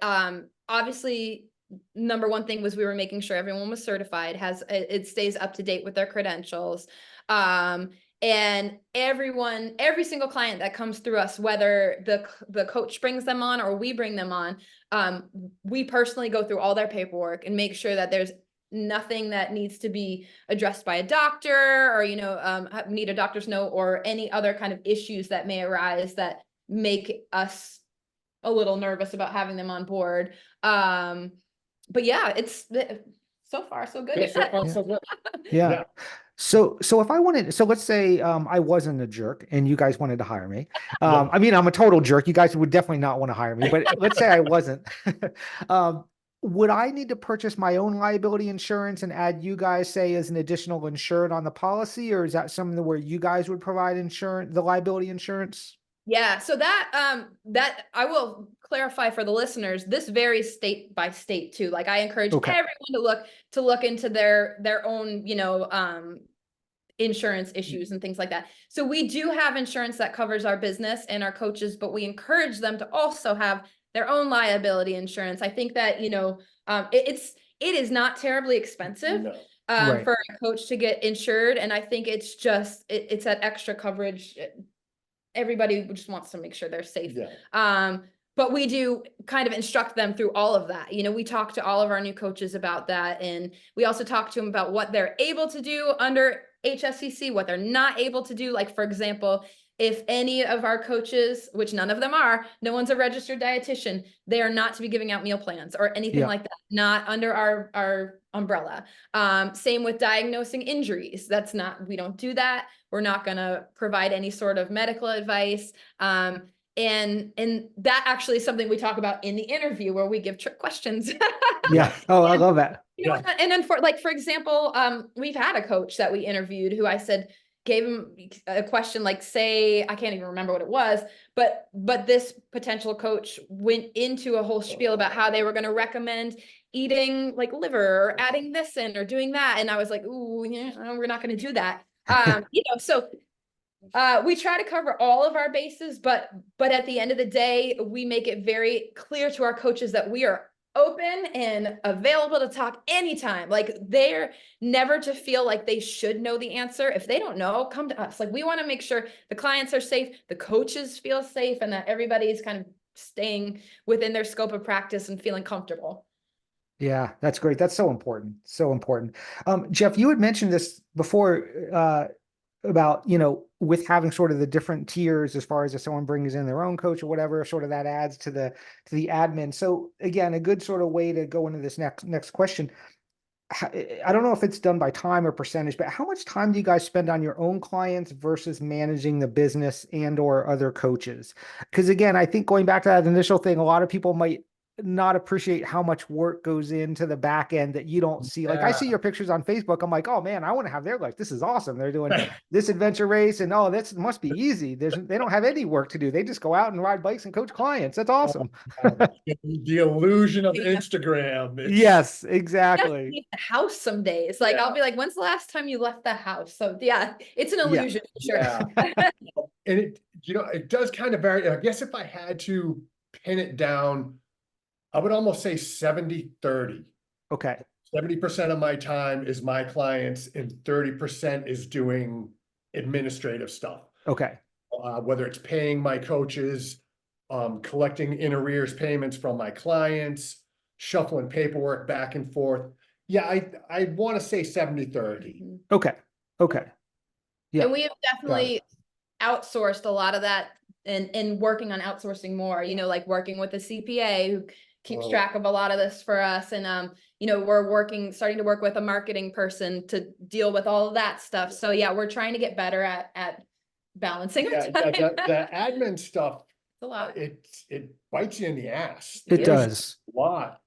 obviously, number one thing was we were making sure everyone was certified, it stays up to date with their credentials. And every single client that comes through us, whether the coach brings them on or we bring them on, we personally go through all their paperwork and make sure that there's nothing that needs to be addressed by a doctor, or, you know, need a doctor's note, or any other kind of issues that may arise that make us a little nervous about having them on board. But yeah, it's so far so good. So far, so good. Yeah. So if I wanted, so let's say I wasn't a jerk and you guys wanted to hire me. I mean, I'm a total jerk. You guys would definitely not want to hire me, but let's say I wasn't. Would I need to purchase my own liability insurance and add you guys, say, as an additional insured on the policy, or is that something where you guys would provide the liability insurance? Yeah, so that I will clarify for the listeners, this varies state by state too. Like, I encourage everyone to look into their own, you know, insurance issues and things like that. So we do have insurance that covers our business and our coaches, but we encourage them to also have their own liability insurance. I think that, you know, it is not terribly expensive for a coach to get insured. And I think it's just, it's that extra coverage. Everybody just wants to make sure they're safe. But we do kind of instruct them through all of that. You know, we talk to all of our new coaches about that. And we also talk to them about what they're able to do under HSCC, what they're not able to do. Like, for example, if any of our coaches, which none of them are, no one's a registered dietitian, they are not to be giving out meal plans or anything like that, not under our umbrella. Same with diagnosing injuries. We don't do that. We're not going to provide any sort of medical advice. And that actually is something we talk about in the interview, where we give trick questions. Oh, I love that. You know, and then for example, we've had a coach that we interviewed who I said, gave him a question, like, say, I can't even remember what it was, but this potential coach went into a whole spiel about how they were going to recommend eating like liver or adding this in or doing that. And I was like, ooh, yeah, we're not going to do that. You know, so we try to cover all of our bases, but at the end of the day, we make it very clear to our coaches that we are open and available to talk anytime. Like, they're never to feel like they should know the answer. If they don't know, come to us. Like, we want to make sure the clients are safe, the coaches feel safe, and that everybody's kind of staying within their scope of practice and feeling comfortable. Yeah, that's great. That's so important. So important. Geoff, you had mentioned this before, about, you know, with having sort of the different tiers as far as if someone brings in their own coach or whatever, sort of that adds to the admin. So again, a good sort of way to go into this next question. I don't know if it's done by time or percentage, but how much time do you guys spend on your own clients versus managing the business and or other coaches? Because again, I think going back to that initial thing, a lot of people might not appreciate how much work goes into the back end that you don't see. Like, I see your pictures on Facebook. I'm like, oh man, I want to have their life. This is awesome. They're doing this adventure race, and oh, this must be easy. They don't have any work to do. They just go out and ride bikes and coach clients. That's awesome. The illusion of Instagram. Yes, exactly. Leave the house some days. Like, I'll be like, when's the last time you left the house? So yeah, it's an illusion. Sure. And it, you know, it does kind of vary. I guess if I had to pin it down, I would almost say 70-30. Okay. 70% of my time is my clients and 30% is doing administrative stuff. Okay. Whether it's paying my coaches, collecting in arrears payments from my clients, shuffling paperwork back and forth. Yeah, I want to say 70-30. Mhm. Okay. Okay. Yeah. And we have definitely outsourced a lot of that and working on outsourcing more, like working with a CPA who keeps Oh. track of a lot of this for us. And, we're starting to work with a marketing person to deal with all of that stuff. So yeah, we're trying to get better at balancing our Yeah, time. the admin stuff, It's a lot. it bites you in the ass. It does.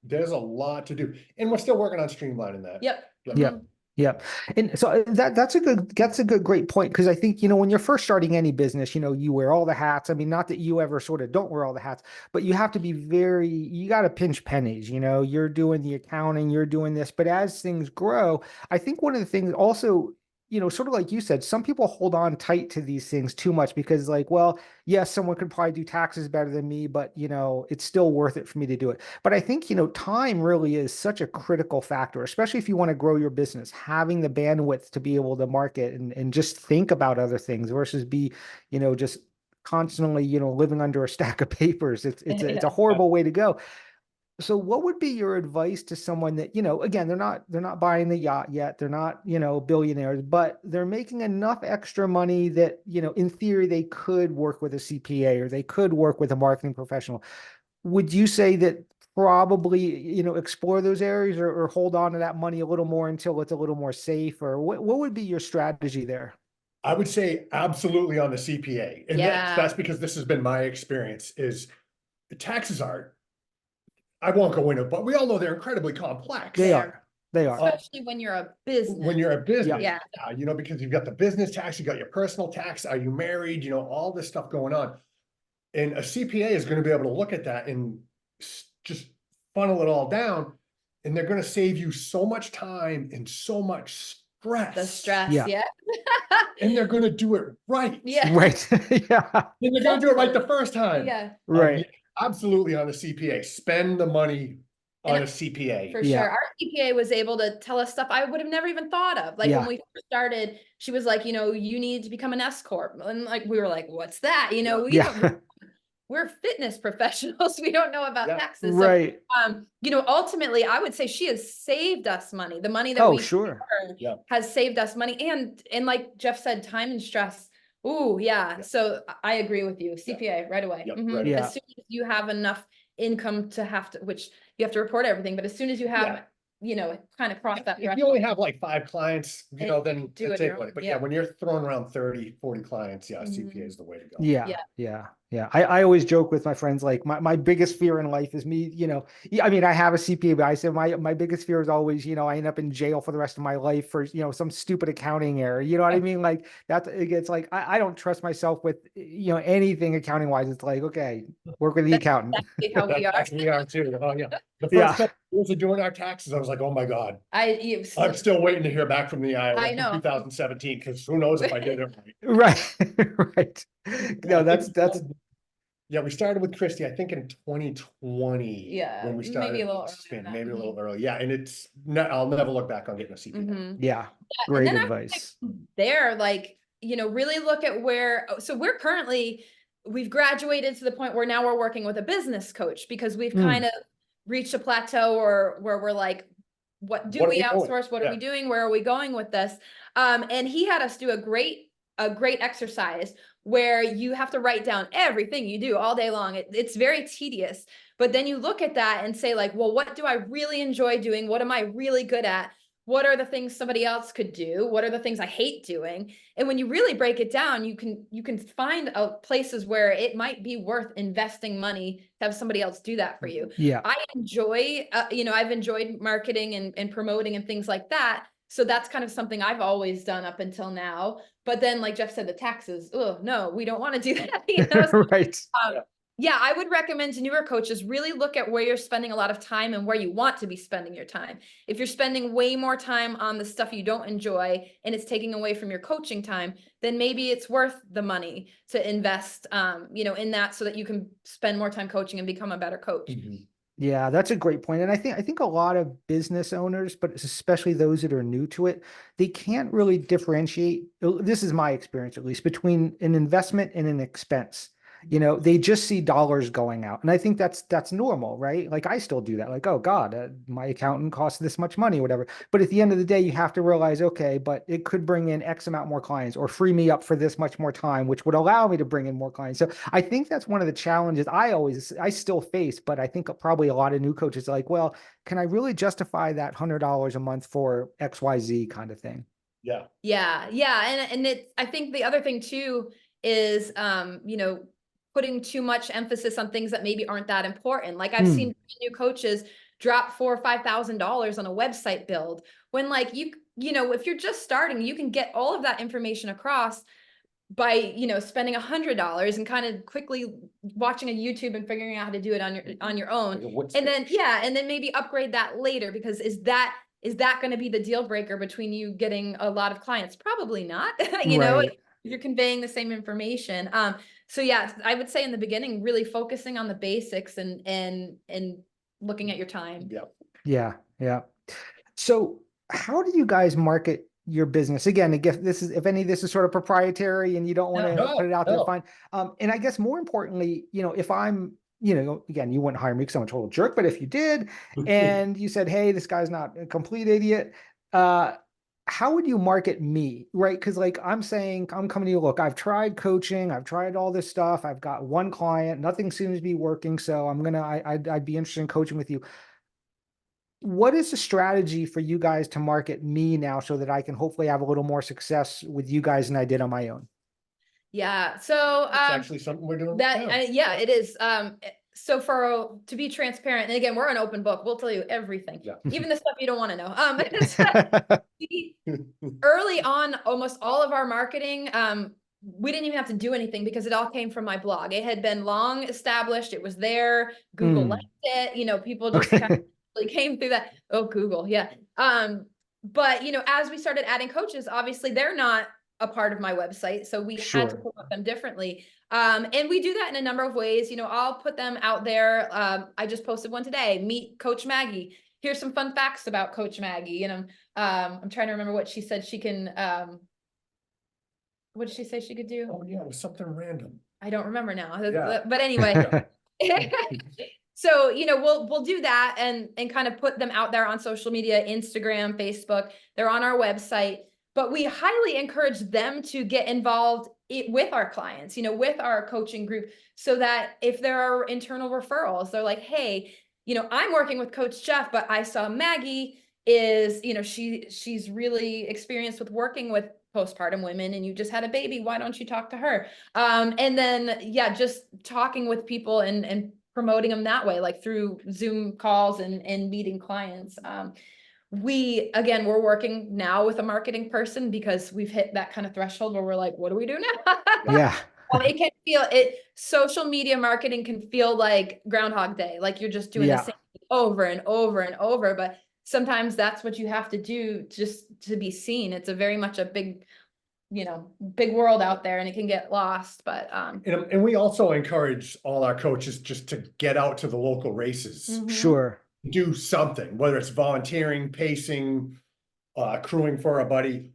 There's a lot to do, and we're still working on streamlining that. Yep. Yeah. Yeah. Yeah. And so that's a great point. Cause I think, when you're first starting any business, you wear all the hats. I mean, not that you ever sort of don't wear all the hats, but you have to be you got to pinch pennies, you're doing the accounting, you're doing this, but as things grow, I think one of the things also, sort of like you said, some people hold on tight to these things too much because like, well, yes, someone could probably do taxes better than me, but it's still worth it for me to do it. But I think, time really is such a critical factor, especially if you want to grow your business, having the bandwidth to be able to market and just think about other things versus be, just constantly, living under a stack of papers. It's a horrible way to go. So what would be your advice to someone that, again, they're not buying the yacht yet. They're not, billionaires, but they're making enough extra money that, in theory, they could work with a CPA or they could work with a marketing professional. Would you say that probably, explore those areas or hold on to that money a little more until it's a little more safe? Or what would be your strategy there? I would say absolutely on the CPA, and that's because this has been my experience. Is taxes are, I won't go into it, but we all know they're incredibly complex. They are. Especially when you're a business. When you're a business, Yeah. because you've got the business tax, you got your personal tax. Are you married? All this stuff going on. And a CPA is going to be able to look at that and just funnel it all down. And they're going to save you so much time and so much stress. The stress, Yeah. yeah. And they're going to do it right. Yeah. Right. Yeah. And they're going to do it right the first time. Yeah. Right. Absolutely on the CPA. Spend the money on a CPA. For Yeah. sure. Our CPA was able to tell us stuff I would have never even thought of. Like when we first started, she was like, you need to become an S Corp. And like, we were like, what's that? We're fitness professionals. We don't know about taxes. Right. So, ultimately I would say she has saved us money. The money that we sure. has saved us money. And like Geoff said, time and stress. Ooh, yeah. So I agree with you. CPA right away. Yep, Mhm. right away. As soon as you have enough income to which you have to report everything, but as soon as you have, kind of cross that If you threshold. only have like 5 clients, then do that's it it. your own. But Yeah. when you're throwing around 30, 40 clients, CPA is the way to go. Yeah. I always joke with my friends, like my biggest fear in life is me, I mean, I have a CPA, but I said my biggest fear is always, I end up in jail for the rest of my life for, some stupid accounting error. You know what I mean? Like it gets like, I don't trust myself with, anything accounting wise. It's like, okay, work with the accountant. Exactly how we are. We are too. Oh yeah. The Yeah. first couple of years of doing our taxes, I was like, oh my God. I'm I'm still waiting to hear back from the I IRS know. in 2017, because who knows if I did it Right. Right. No, I that's think we started with Christy, I think in 2020. Yeah, When we maybe started a little expanding, earlier maybe than a that. little early. Yeah, and it's not, I'll never look back on getting a CPA. Mhm. Yeah. And Great then I would advice. say there, like, really look at so we've graduated to the point where now we're working with a business coach because we've kind of reached a plateau or where we're like, what do we outsource? What are we doing? Where are we going with this? And he had us do a great exercise where you have to write down everything you do all day long. It's very tedious, but then you look at that and say like, well, what do I really enjoy doing? What am I really good at? What are the things somebody else could do? What are the things I hate doing? And when you really break it down, you can find places where it might be worth investing money to have somebody else do that for you. Yeah. I enjoy, I've enjoyed marketing and promoting and things like that. So that's kind of something I've always done up until now. But then, like Geoff said, the taxes, oh no, we don't want to do that. So, Right. yeah, I would recommend to newer coaches really look at where you're spending a lot of time and where you want to be spending your time. If you're spending way more time on the stuff you don't enjoy and it's taking away from your coaching time, then maybe it's worth the money to invest, in that so that you can spend more time coaching and become a better coach. Mm-hmm. Yeah, that's a great point. And I think a lot of business owners, but especially those that are new to it, they can't really differentiate. This is my experience, at least, between an investment and an expense. They just see dollars going out. And I think that's normal, right? Like I still do that. Like, oh God, my accountant costs this much money, whatever. But at the end of the day, you have to realize, okay, but it could bring in X amount more clients or free me up for this much more time, which would allow me to bring in more clients. So I think that's one of the challenges I still face, but I think probably a lot of new coaches are like, well, can I really justify that $100 a month for XYZ kind of thing? Yeah. Yeah. Yeah. I think the other thing too is, putting too much emphasis on things that maybe aren't that important. Like I've seen new coaches drop $4,000 or $5,000 on a website build when like if you're just starting, you can get all of that information across by, spending $100 and kind of quickly watching a YouTube and figuring out how to do it on your own. And then maybe upgrade that later, because is that going to be the deal breaker between you getting a lot of clients? Probably not. If you're conveying the same information. So yeah, I would say in the beginning, really focusing on the basics and looking at your time. Yeah. Yeah. So how do you guys market your business? Again, if any of this is sort of proprietary and you don't want to put it out there, fine. And I guess more importantly, if I'm, again, you wouldn't hire me because I'm a total jerk, but if you did, and you said, hey, this guy's not a complete idiot, how would you market me? Right. Because like I'm saying, I'm coming to you, look, I've tried coaching, I've tried all this stuff. I've got one client, nothing seems to be working. So I'd be interested in coaching with you. What is the strategy for you guys to market me now so that I can hopefully have a little more success with you guys than I did on my own? Yeah. So it's actually something we're doing. Yeah, it is. So to be transparent, and again, we're an open book. We'll tell you everything, even the stuff you don't want to know. Early on, almost all of our marketing, we didn't even have to do anything because it all came from my blog. It had been long established. It was there. Google liked it. People just kind of came through that. Oh, Google. Yeah. But as we started adding coaches, obviously they're not a part of my website. So we had to promote them differently. And we do that in a number of ways. I'll put them out there. I just posted one today, meet Coach Maggie. Here's some fun facts about Coach Maggie. I'm trying to remember what she said she can, what did she say she could do? Oh yeah, it was something random. I don't remember now, but anyway. So, we'll do that and kind of put them out there on social media, Instagram, Facebook, they're on our website, but we highly encourage them to get involved with our clients, with our coaching group, so that if there are internal referrals, they're like, hey, I'm working with Coach Geoff, but I saw Maggie is, she's really experienced with working with postpartum women, and you just had a baby. Why don't you talk to her? And then, just talking with people and promoting them that way, like through Zoom calls and meeting clients. We're working now with a marketing person because we've hit that kind of threshold where we're like, what do we do now? Yeah. It can feel social media marketing can feel like Groundhog Day. Like you're just doing the same thing over and over and over. But sometimes that's what you have to do just to be seen. It's a very much a big world out there, and it can get lost. But and we also encourage all our coaches just to get out to the local races. Sure. Do something, whether it's volunteering, pacing, crewing for a buddy.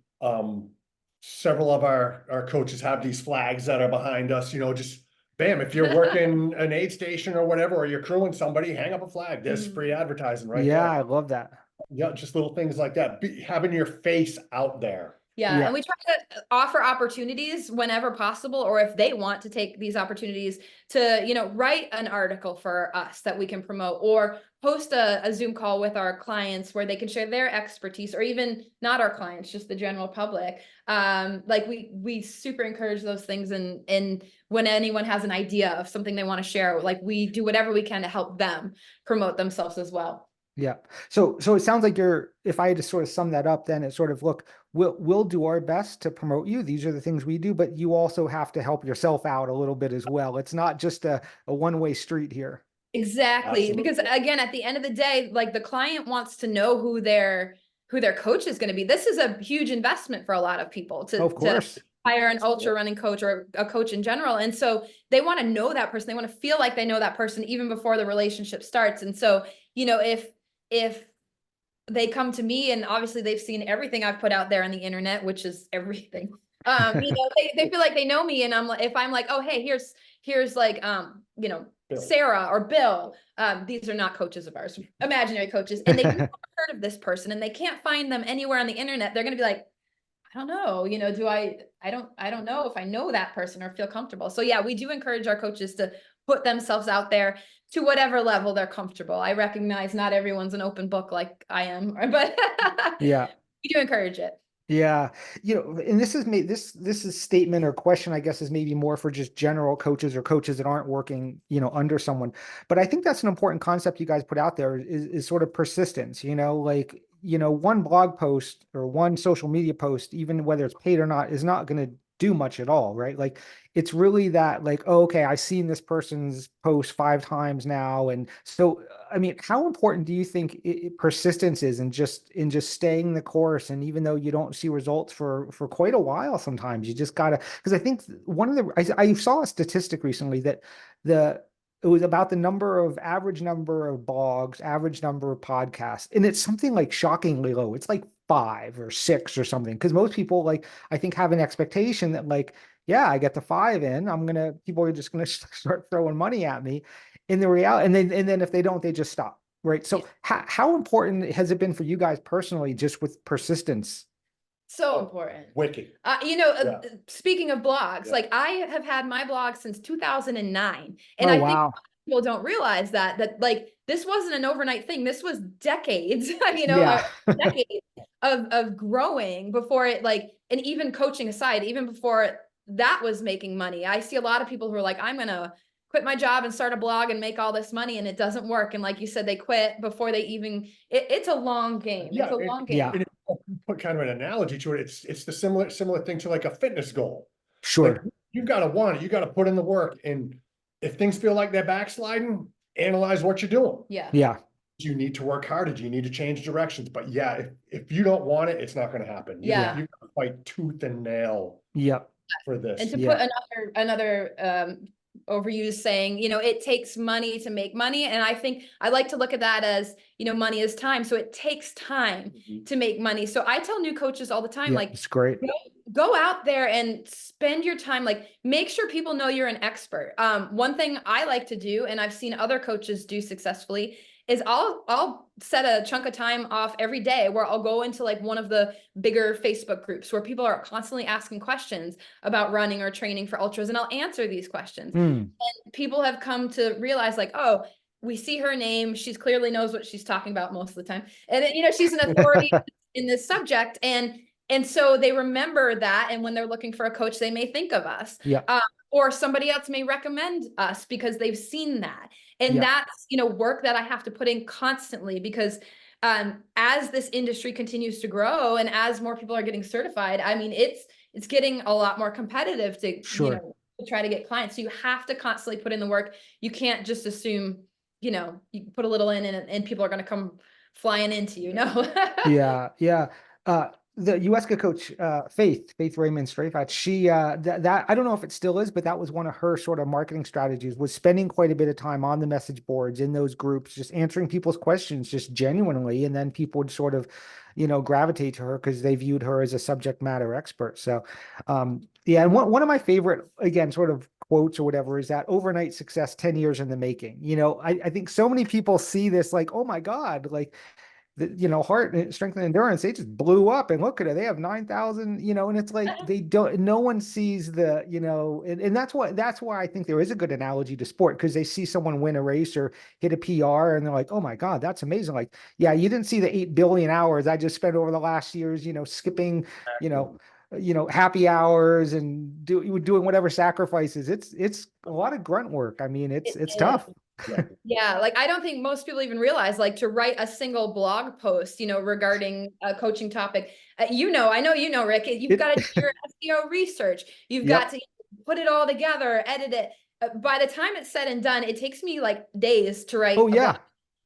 Several of our coaches have these flags that are behind us, just bam, if you're working an aid station or whatever, or you're crewing somebody, hang up a flag. There's free advertising right there. I love that. Yeah, just little things like that. Having your face out there. Yeah, and we try to offer opportunities whenever possible, or if they want to take these opportunities to, write an article for us that we can promote, or host a Zoom call with our clients where they can share their expertise, or even not our clients, just the general public. Like we super encourage those things, and when anyone has an idea of something they want to share, like we do whatever we can to help them promote themselves as well. Yeah. So it sounds like if I had to sort of sum that up, then it's sort of, look, we'll do our best to promote you. These are the things we do, but you also have to help yourself out a little bit as well. It's not just a one-way street here. Exactly. Absolutely. Because again, at the end of the day, like the client wants to know who their coach is going to be. This is a huge investment for a lot of people to hire an ultra running coach or a coach in general. And so they want to know that person. They want to feel like they know that person even before the relationship starts. And so, if they come to me and obviously they've seen everything I've put out there on the internet, which is everything, they feel like they know me. And if I'm like, oh, hey, here's like, Bill. Sarah or Bill. These are not coaches of ours, imaginary coaches, and they've never heard of this person and they can't find them anywhere on the internet. They're going to be like, I don't know, I don't know if I know that person or feel comfortable. So yeah, we do encourage our coaches to put themselves out there to whatever level they're comfortable. I recognize not everyone's an open book like I am, but Yeah. we do encourage it. Yeah. And this is this is statement or question, I guess, is maybe more for just general coaches or coaches that aren't working, under someone. But I think that's an important concept you guys put out there is sort of persistence, like, one blog post or one social media post, even whether it's paid or not, is not going to do much at all, right? Like, it's really that, like, oh, okay, I've seen this person's post 5 times now. And so, I mean, how important do you think persistence is in just staying the course? And even though you don't see results for quite a while, sometimes you just gotta, because I think I saw a statistic recently that it was about the average number of blogs, average number of podcasts, and it's something like shockingly low. It's like 5 or 6 or something. Because most people, like, I think, have an expectation that, like, yeah, I get the 5 in, people are just gonna start throwing money at me. In the reality, and then if they don't, they just stop. Right. So how important has it been for you guys personally, just with persistence? So important. Wicked. Yeah. Speaking of blogs, Yeah. like, I have had my blog since 2009. And Oh, I wow. think people don't realize that like, this wasn't an overnight thing. This was decades, Yeah. decades of growing before it, like, and even coaching aside, even before that was making money. I see a lot of people who are like, I'm going to quit my job and start a blog and make all this money, and it doesn't work. And like you said, they quit before they even, it's a long game. Yeah, it's a long game. Yeah. And if you put kind of an analogy to it, it's the similar thing to like a fitness goal. Sure. Like, you've got to want it, you got to put in the work. And if things feel like they're backsliding, analyze what you're doing. Yeah. Yeah. You need to work harder. Do you need to change directions? But yeah, if you don't want it, it's not going to happen. Yeah. You got to fight tooth and nail. Yep. For this. And to put another overused saying, it takes money to make money. And I think I like to look at that as, money is time. So it takes time to make money. So I tell new coaches all the time, like, it's great. Go out there and spend your time, like, make sure people know you're an expert. One thing I like to do, and I've seen other coaches do successfully, is I'll set a chunk of time off every day where I'll go into like one of the bigger Facebook groups where people are constantly asking questions about running or training for ultras, and I'll answer these questions. And people have come to realize, like, oh, we see her name, she's clearly knows what she's talking about most of the time, and she's an authority in this subject, and so they remember that, and when they're looking for a coach, they may think of us. Yeah. Or somebody else may recommend us because they've seen that. And that's, work that I have to put in constantly, because as this industry continues to grow and as more people are getting certified, I mean, it's getting a lot more competitive to, to try to get clients. So you have to constantly put in the work. You can't just assume, you put a little in and people are going to come flying into you. No. Yeah. The UESCA coach, Faith Raymond Strayfat, she, that I don't know if it still is, but that was one of her sort of marketing strategies, was spending quite a bit of time on the message boards in those groups, just answering people's questions just genuinely. And then people would sort of, gravitate to her because they viewed her as a subject matter expert. So, yeah. And one of my favorite, again, sort of quotes or whatever, is that overnight success, 10 years in the making. I think so many people see this like, oh my God, like, Hart Strength and Endurance, they just blew up, and look at it. They have 9,000, and it's like, no one sees the, and that's why I think there is a good analogy to sport, because they see someone win a race or hit a PR and they're like, oh my God, that's amazing. Like, yeah, you didn't see the 8 billion hours I just spent over the last years, skipping, happy hours and doing whatever sacrifices. It's a lot of grunt work. I mean, it's tough. Yeah, like, I don't think most people even realize, like, to write a single blog post, regarding a coaching topic, I know, Rick, you've got to do your SEO research. You've got to put it all together, edit it. By the time it's said and done, it takes me like days to write. Oh, yeah.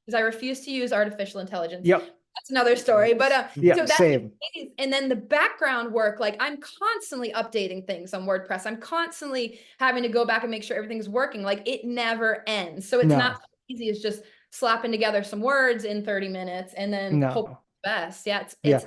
Because I refuse to use artificial intelligence. Yep. That's another story, but yeah, so that's same. And then the background work, like, I'm constantly updating things on WordPress. I'm constantly having to go back and make sure everything's working. Like, it never ends. So it's not so easy as just slapping together some words in 30 minutes and then hope for the best. Yeah, it's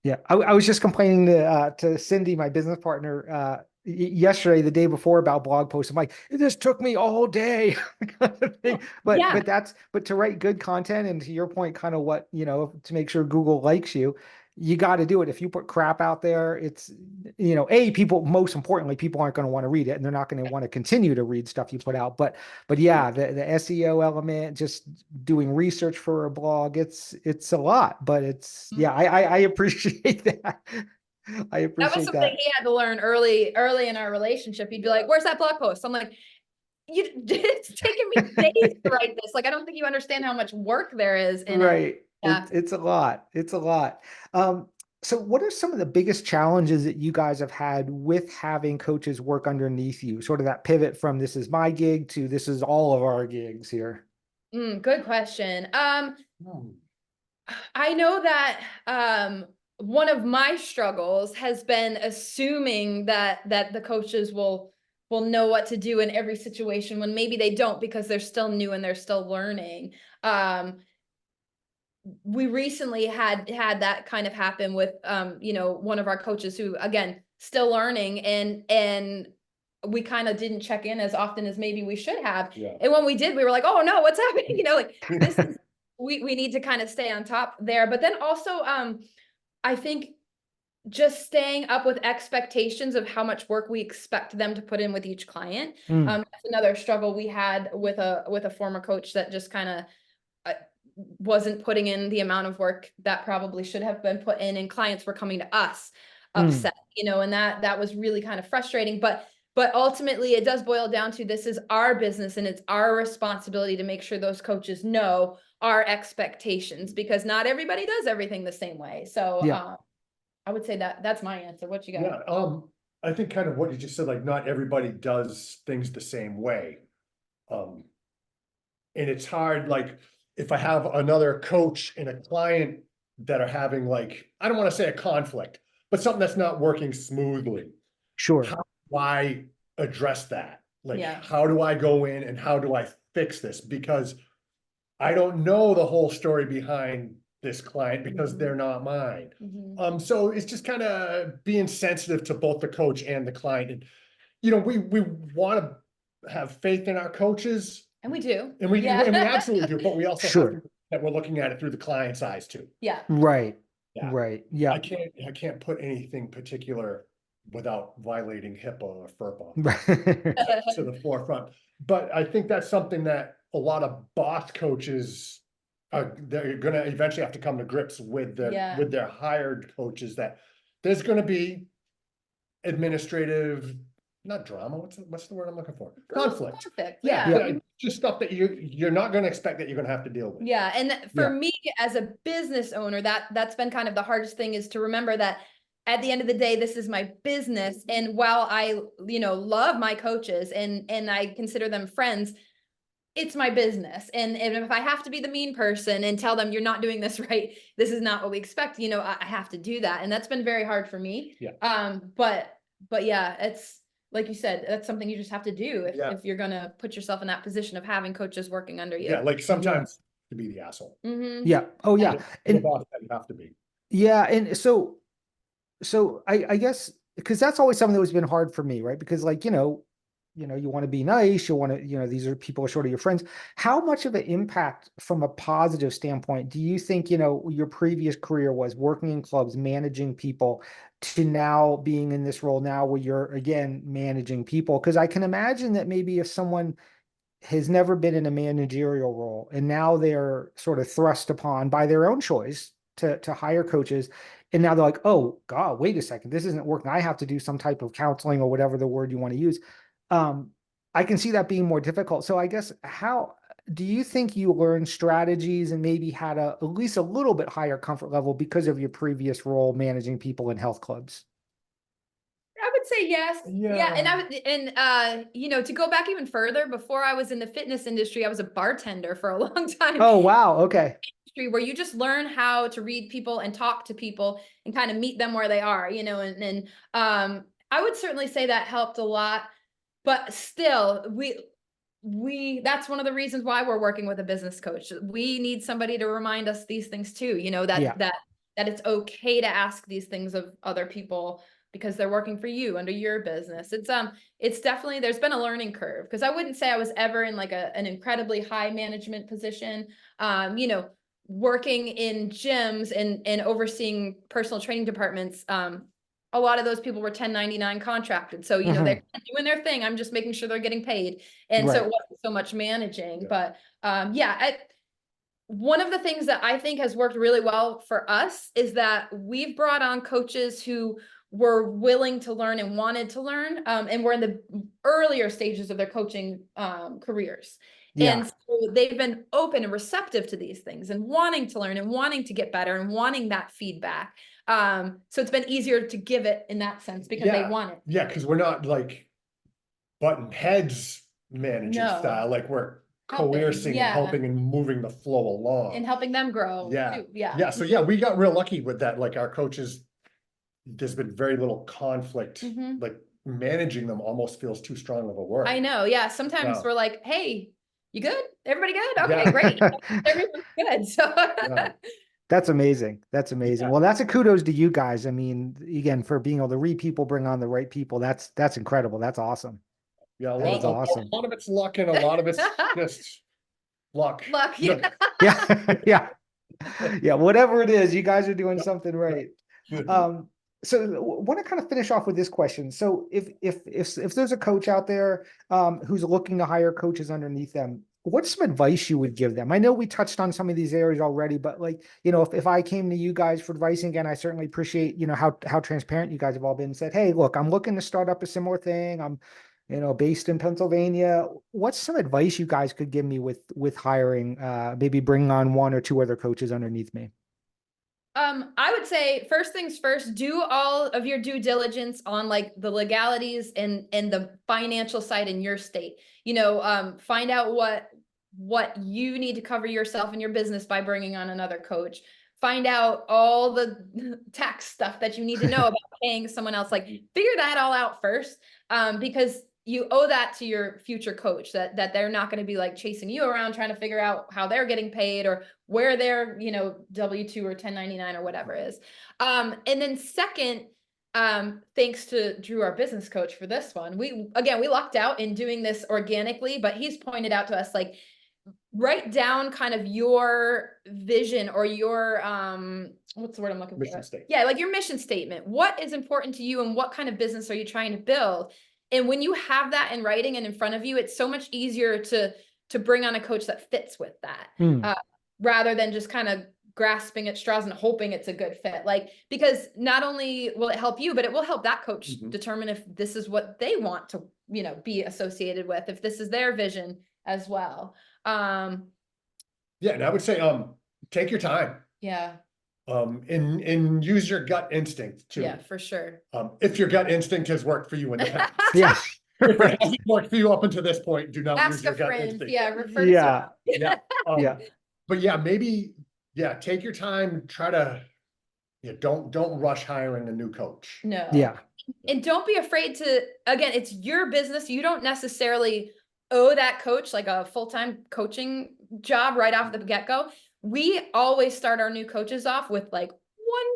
yeah. I was just complaining to Cindy, my business partner, yesterday, the day before, about blog posts. I'm like, this took me all day kind of thing. Yeah. But to write good content, and to your point, kind of what, to make sure Google likes you, you got to do it. If you put crap out there, it's, people, most importantly, people aren't going to want to read it, and they're not going to want to continue to read stuff you put out. But yeah, the SEO element, just doing research for a blog, it's a lot, but I appreciate that. I That was appreciate something that. he had to learn early in our relationship. He'd be like, "Where's that blog post?" I'm like, it's taken me days to write this. Like, I don't think you understand how much work there is in it. Right. Yeah. It's a lot. It's a lot. So what are some of the biggest challenges that you guys have had with having coaches work underneath you? Sort of that pivot from this is my gig to this is all of our gigs here. Good question. Hmm. I know that one of my struggles has been assuming that the coaches will know what to do in every situation, when maybe they don't, because they're still new and they're still learning. We recently had that kind of happen with one of our coaches who, again, still learning, and we kind of didn't check in as often as maybe we should have. Yeah. And when we did, we were like, "Oh no, what's happening?" Like, this is we need to kind of stay on top there. But then also, I think just staying up with expectations of how much work we expect them to put in with each client. That's another struggle we had with a former coach that just kind of wasn't putting in the amount of work that probably should have been put in, and clients were coming to us upset, and that was really kind of frustrating. But ultimately, it does boil down to, this is our business, and it's our responsibility to make sure those coaches know our expectations, because not everybody does everything the same way. So I would say that's my answer. What you got? Yeah, I think kind of what you just said, like, not everybody does things the same way. And it's hard, like, if I have another coach and a client that are having, like, I don't want to say a conflict, but something that's not working smoothly. Sure. How do I address that? Like, Yeah. how do I go in and how do I fix this? Because I don't know the whole story behind this client, because they're not mine. So it's just kind of being sensitive to both the coach and the client. And, we want to have faith in our coaches, And we do. and we absolutely do, but we also have Sure. to, that we're looking at it through the client's eyes too. Yeah. Right. Yeah. Right. Yeah. I can't put anything particular without violating HIPAA or FERPA Right. to the forefront. But I think that's something that a lot of boss coaches they're going to eventually have to come to grips with their hired coaches, that there's going to be administrative, not drama. What's the word I'm looking for? Conflict. Yeah. Just stuff that you're not going to expect that you're going to have to deal with. Yeah. And for me, as a business owner, that's been kind of the hardest thing, is to remember that at the end of the day, this is my business. And while I, love my coaches and I consider them friends, it's my business. And if I have to be the mean person and tell them, you're not doing this right, this is not what we expect, I have to do that. And that's been very hard for me. Yeah. But yeah, it's like you said, that's something you just have to do if you're going to put yourself in that position of having coaches working under you. Yeah. Like, sometimes to be the asshole. Yeah. Oh yeah. And the boss that you have to be. Yeah. And so I guess, because that's always something that has been hard for me, right? Because, like, you want to be nice, you want to, these are people are sort of your friends. How much of an impact from a positive standpoint do you think, your previous career was, working in clubs, managing people, to now being in this role now where you're, again, managing people? Because I can imagine that maybe if someone has never been in a managerial role and now they're sort of thrust upon by their own choice to hire coaches, and now they're like, oh God, wait a second, this isn't working, I have to do some type of counseling, or whatever the word you want to use. I can see that being more difficult. So I guess, how do you think you learned strategies and maybe had at least a little bit higher comfort level because of your previous role managing people in health clubs? I would say yes. Yeah. And to go back even further, before I was in the fitness industry, I was a bartender for a long time. Oh, wow. Okay. Where you just learn how to read people and talk to people and kind of meet them where they are, and I would certainly say that helped a lot. But still, that's one of the reasons why we're working with a business coach. We need somebody to remind us these things too, that it's okay to ask these things of other people. because they're working for you under your business. It's definitely, there's been a learning curve, because I wouldn't say I was ever in like an incredibly high management position. You know, working in gyms and overseeing personal training departments, a lot of those people were 1099 contracted. So, you know, they're doing their thing. I'm just making sure they're getting paid. And so it wasn't so much managing, but one of the things that I think has worked really well for us is that we've brought on coaches who were willing to learn and wanted to learn, and were in the earlier stages of their coaching careers. And so they've been open and receptive to these things and wanting to learn and wanting to get better and wanting that feedback. So it's been easier to give it in that sense because they want it. Yeah, because we're not like button heads managing style, like we're coercing and helping and moving the flow along. And helping them grow. Too. Yeah. So yeah, we got real lucky with that. Like our coaches, there's been very little conflict. Like managing them almost feels too strong of a word. I know. Yeah. Sometimes we're like, hey, you good? Everybody good? Okay, great. Everyone's good. So that's amazing. That's amazing. Well, that's a kudos to you guys. I mean, again, for being able to read people, bring on the right people. That's incredible. That's awesome. Yeah, that's awesome. A lot of it's luck and a lot of it's just luck. Luck, yeah. Yeah. Whatever it is, you guys are doing something right. So I want to kind of finish off with this question. So if there's a coach out there who's looking to hire coaches underneath them, what's some advice you would give them? I know we touched on some of these areas already, but like, you know, if I came to you guys for advice, again, I certainly appreciate, you know, how transparent you guys have all been and said, hey, look, I'm looking to start up a similar thing. I'm, you know, based in Pennsylvania. What's some advice you guys could give me with hiring, maybe bringing on one or two other coaches underneath me? I would say first things first, do all of your due diligence on like the legalities and the financial side in your state. You know, find out what you need to cover yourself and your business by bringing on another coach. Find out all the tax stuff that you need to know about paying someone else. Like figure that all out first, because you owe that to your future coach, that they're not going to be like chasing you around trying to figure out how they're getting paid or where their, you know, W-2 or 1099 or whatever is. And then second, thanks to Drew, our business coach, for this one. We lucked out in doing this organically, but he's pointed out to us, like, write down kind of your vision or your, what's the word I'm looking for? Mission statement. Yeah, like your mission statement. What is important to you and what kind of business are you trying to build? And when you have that in writing and in front of you, it's so much easier to bring on a coach that fits with that, rather than just kind of grasping at straws and hoping it's a good fit. Like, because not only will it help you, but it will help that coach determine if this is what they want to, you know, be associated with, if this is their vision as well. Yeah, and I would say, take your time. Yeah. And use your gut instinct too. Yeah, for sure. If your gut instinct has worked for you in the past. Yeah. If it hasn't worked for you up until this point, do not use Ask your a gut friend. instinct. Yeah, refer to someone. But yeah, maybe, take your time, try to, don't rush hiring a new coach. No. Yeah. And don't be afraid to, again, it's your business. You don't necessarily owe that coach like a full-time coaching job right off the get-go. We always start our new coaches off with like 1,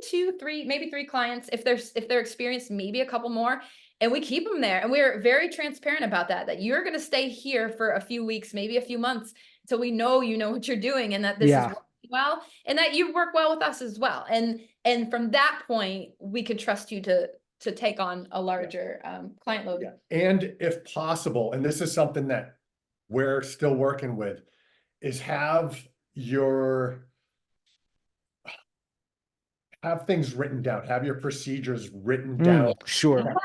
2, 3, maybe 3 clients. If they're experienced, maybe a couple more, and we keep them there. And we're very transparent about that you're going to stay here for a few weeks, maybe a few months, until we know you know what you're doing and that this is working well, and that you work well with us as well. And from that point, we could trust you to take on a larger client load. Yeah. And if possible, and this is something that we're still working with, is have things written down, have your procedures written down. Sure.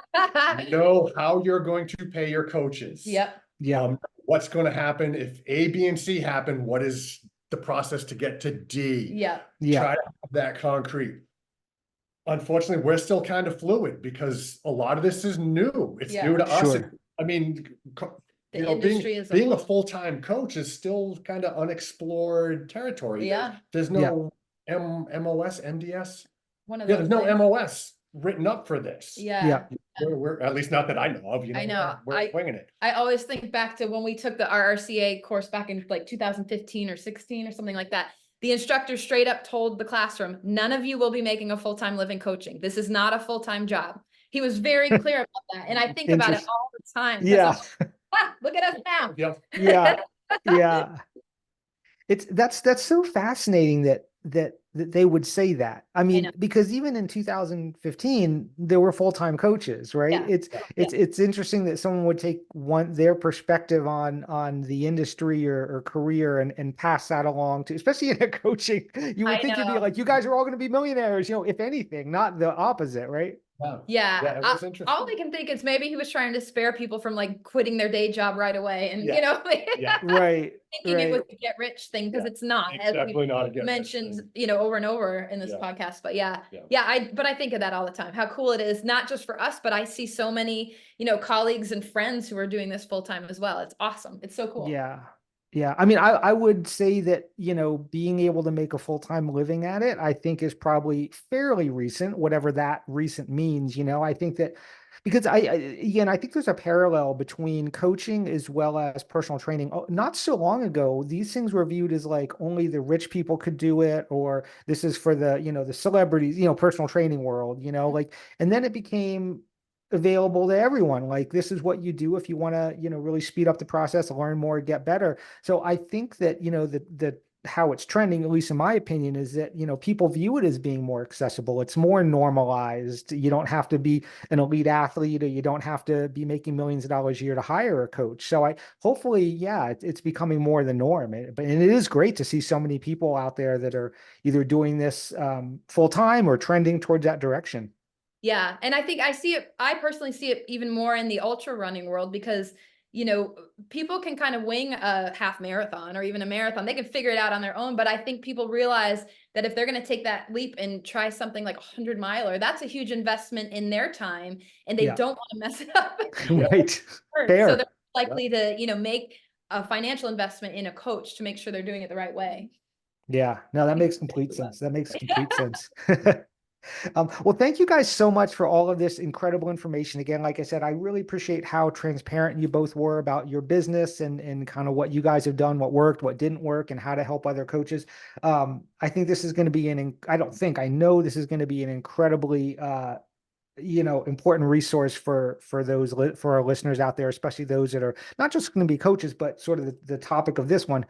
Know how you're going to pay your coaches. Yep. Yeah. What's going to happen if A, B, and C happen? What is the process to get to D? Yeah. Try to have that concrete. Unfortunately, we're still kind of fluid because a lot of this is new. It's new to us. I mean, being a full-time coach is still kind of unexplored territory. Yeah. There's no MOS, MDS. There's no MOS written up for this. Yeah. We're at least not that I know of. I know. We're winging it. I always think back to when we took the RRCA course back in like 2015 or 16 or something like that. The instructor straight up told the classroom, none of you will be making a full-time living coaching. This is not a full-time job. He was very clear about that. And I think about it Interest- all the time. 'Cause Yeah. I'm like, ah, look at us now. Yeah. Yeah. Yeah. That's so fascinating that they would say that. I know. mean, because even in 2015, there were full-time coaches, right? Yeah. It's interesting that someone would take their perspective on the industry or career and pass that along to, especially in a coaching. You would I think you'd be know. like, you guys are all going to be millionaires, if anything, not the opposite, right? Wow. Yeah, it was interesting. all I can think is maybe he was trying to spare people from like quitting their day job right away, and Yeah. you know, Yeah. Right. thinking it was Right. a get rich thing, because Yeah. it's not, It's as definitely we not a get rich mentioned, thing. over and over in this Yeah. podcast. But yeah, Yeah. but I think of that all the time. How cool it is, not just for us, but I see so many, colleagues and friends who are doing this full time as well. It's awesome. It's so cool. Yeah. Yeah. I mean, I would say that, being able to make a full-time living at it, I think is probably fairly recent, whatever that recent means. I think that because again, I think there's a parallel between coaching as well as personal training. Oh, not so long ago, these things were viewed as like only the rich people could do it, or this is for the celebrities, personal training world, like, and then it became available to everyone. Like, this is what you do if you want to, really speed up the process, learn more, get better. So I think that, that how it's trending, at least in my opinion, is that, people view it as being more accessible. It's more normalized. You don't have to be an elite athlete, or you don't have to be making millions of dollars a year to hire a coach. So hopefully, yeah, it's becoming more the norm. And it is great to see so many people out there that are either doing this full time or trending towards that direction. Yeah. And I think I personally see it even more in the ultra running world, because, people can kind of wing a half marathon or even a marathon. They can figure it out on their own. But I think people realize that if they're going to take that leap and try something like 100-miler, that's a huge investment in their time, and they Yeah. don't want to mess it up. Right. So Fair. they're likely to, make a financial investment in a coach to make sure they're doing it the right way. Yeah, no, that makes complete sense. That makes complete sense. Well, thank you guys so much for all of this incredible information. Again, like I said, I really appreciate how transparent you both were about your business and kind of what you guys have done, what worked, what didn't work, and how to help other coaches. I think this is going to be I know this is going to be an incredibly important resource for for our listeners out there, especially those that are not just going to be coaches, but sort of the topic of this one,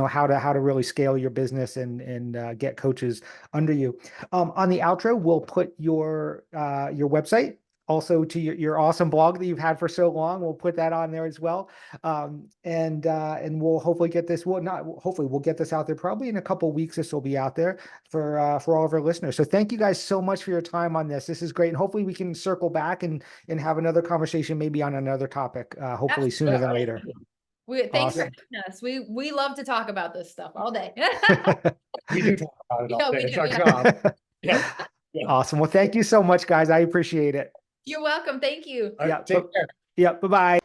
how to really scale your business and get coaches under you. On the outro, we'll put your website, also to your awesome blog that you've had for so long. We'll put that on there as well. And we'll hopefully get this, we'll get this out there probably in a couple of weeks. This will be out there for all of our listeners. So thank you guys so much for your time on this. This is great. And hopefully we can circle back and have another conversation, maybe on another topic, hopefully sooner than later. Thanks for Awesome. having us. We love to talk about this stuff all day. We do talk about it all we day. It's do, our yeah. job. Yeah. Awesome. Well, thank you so much, guys. I appreciate it. You're welcome. Thank you. All right, Yeah. take care. Yeah. Bye-bye.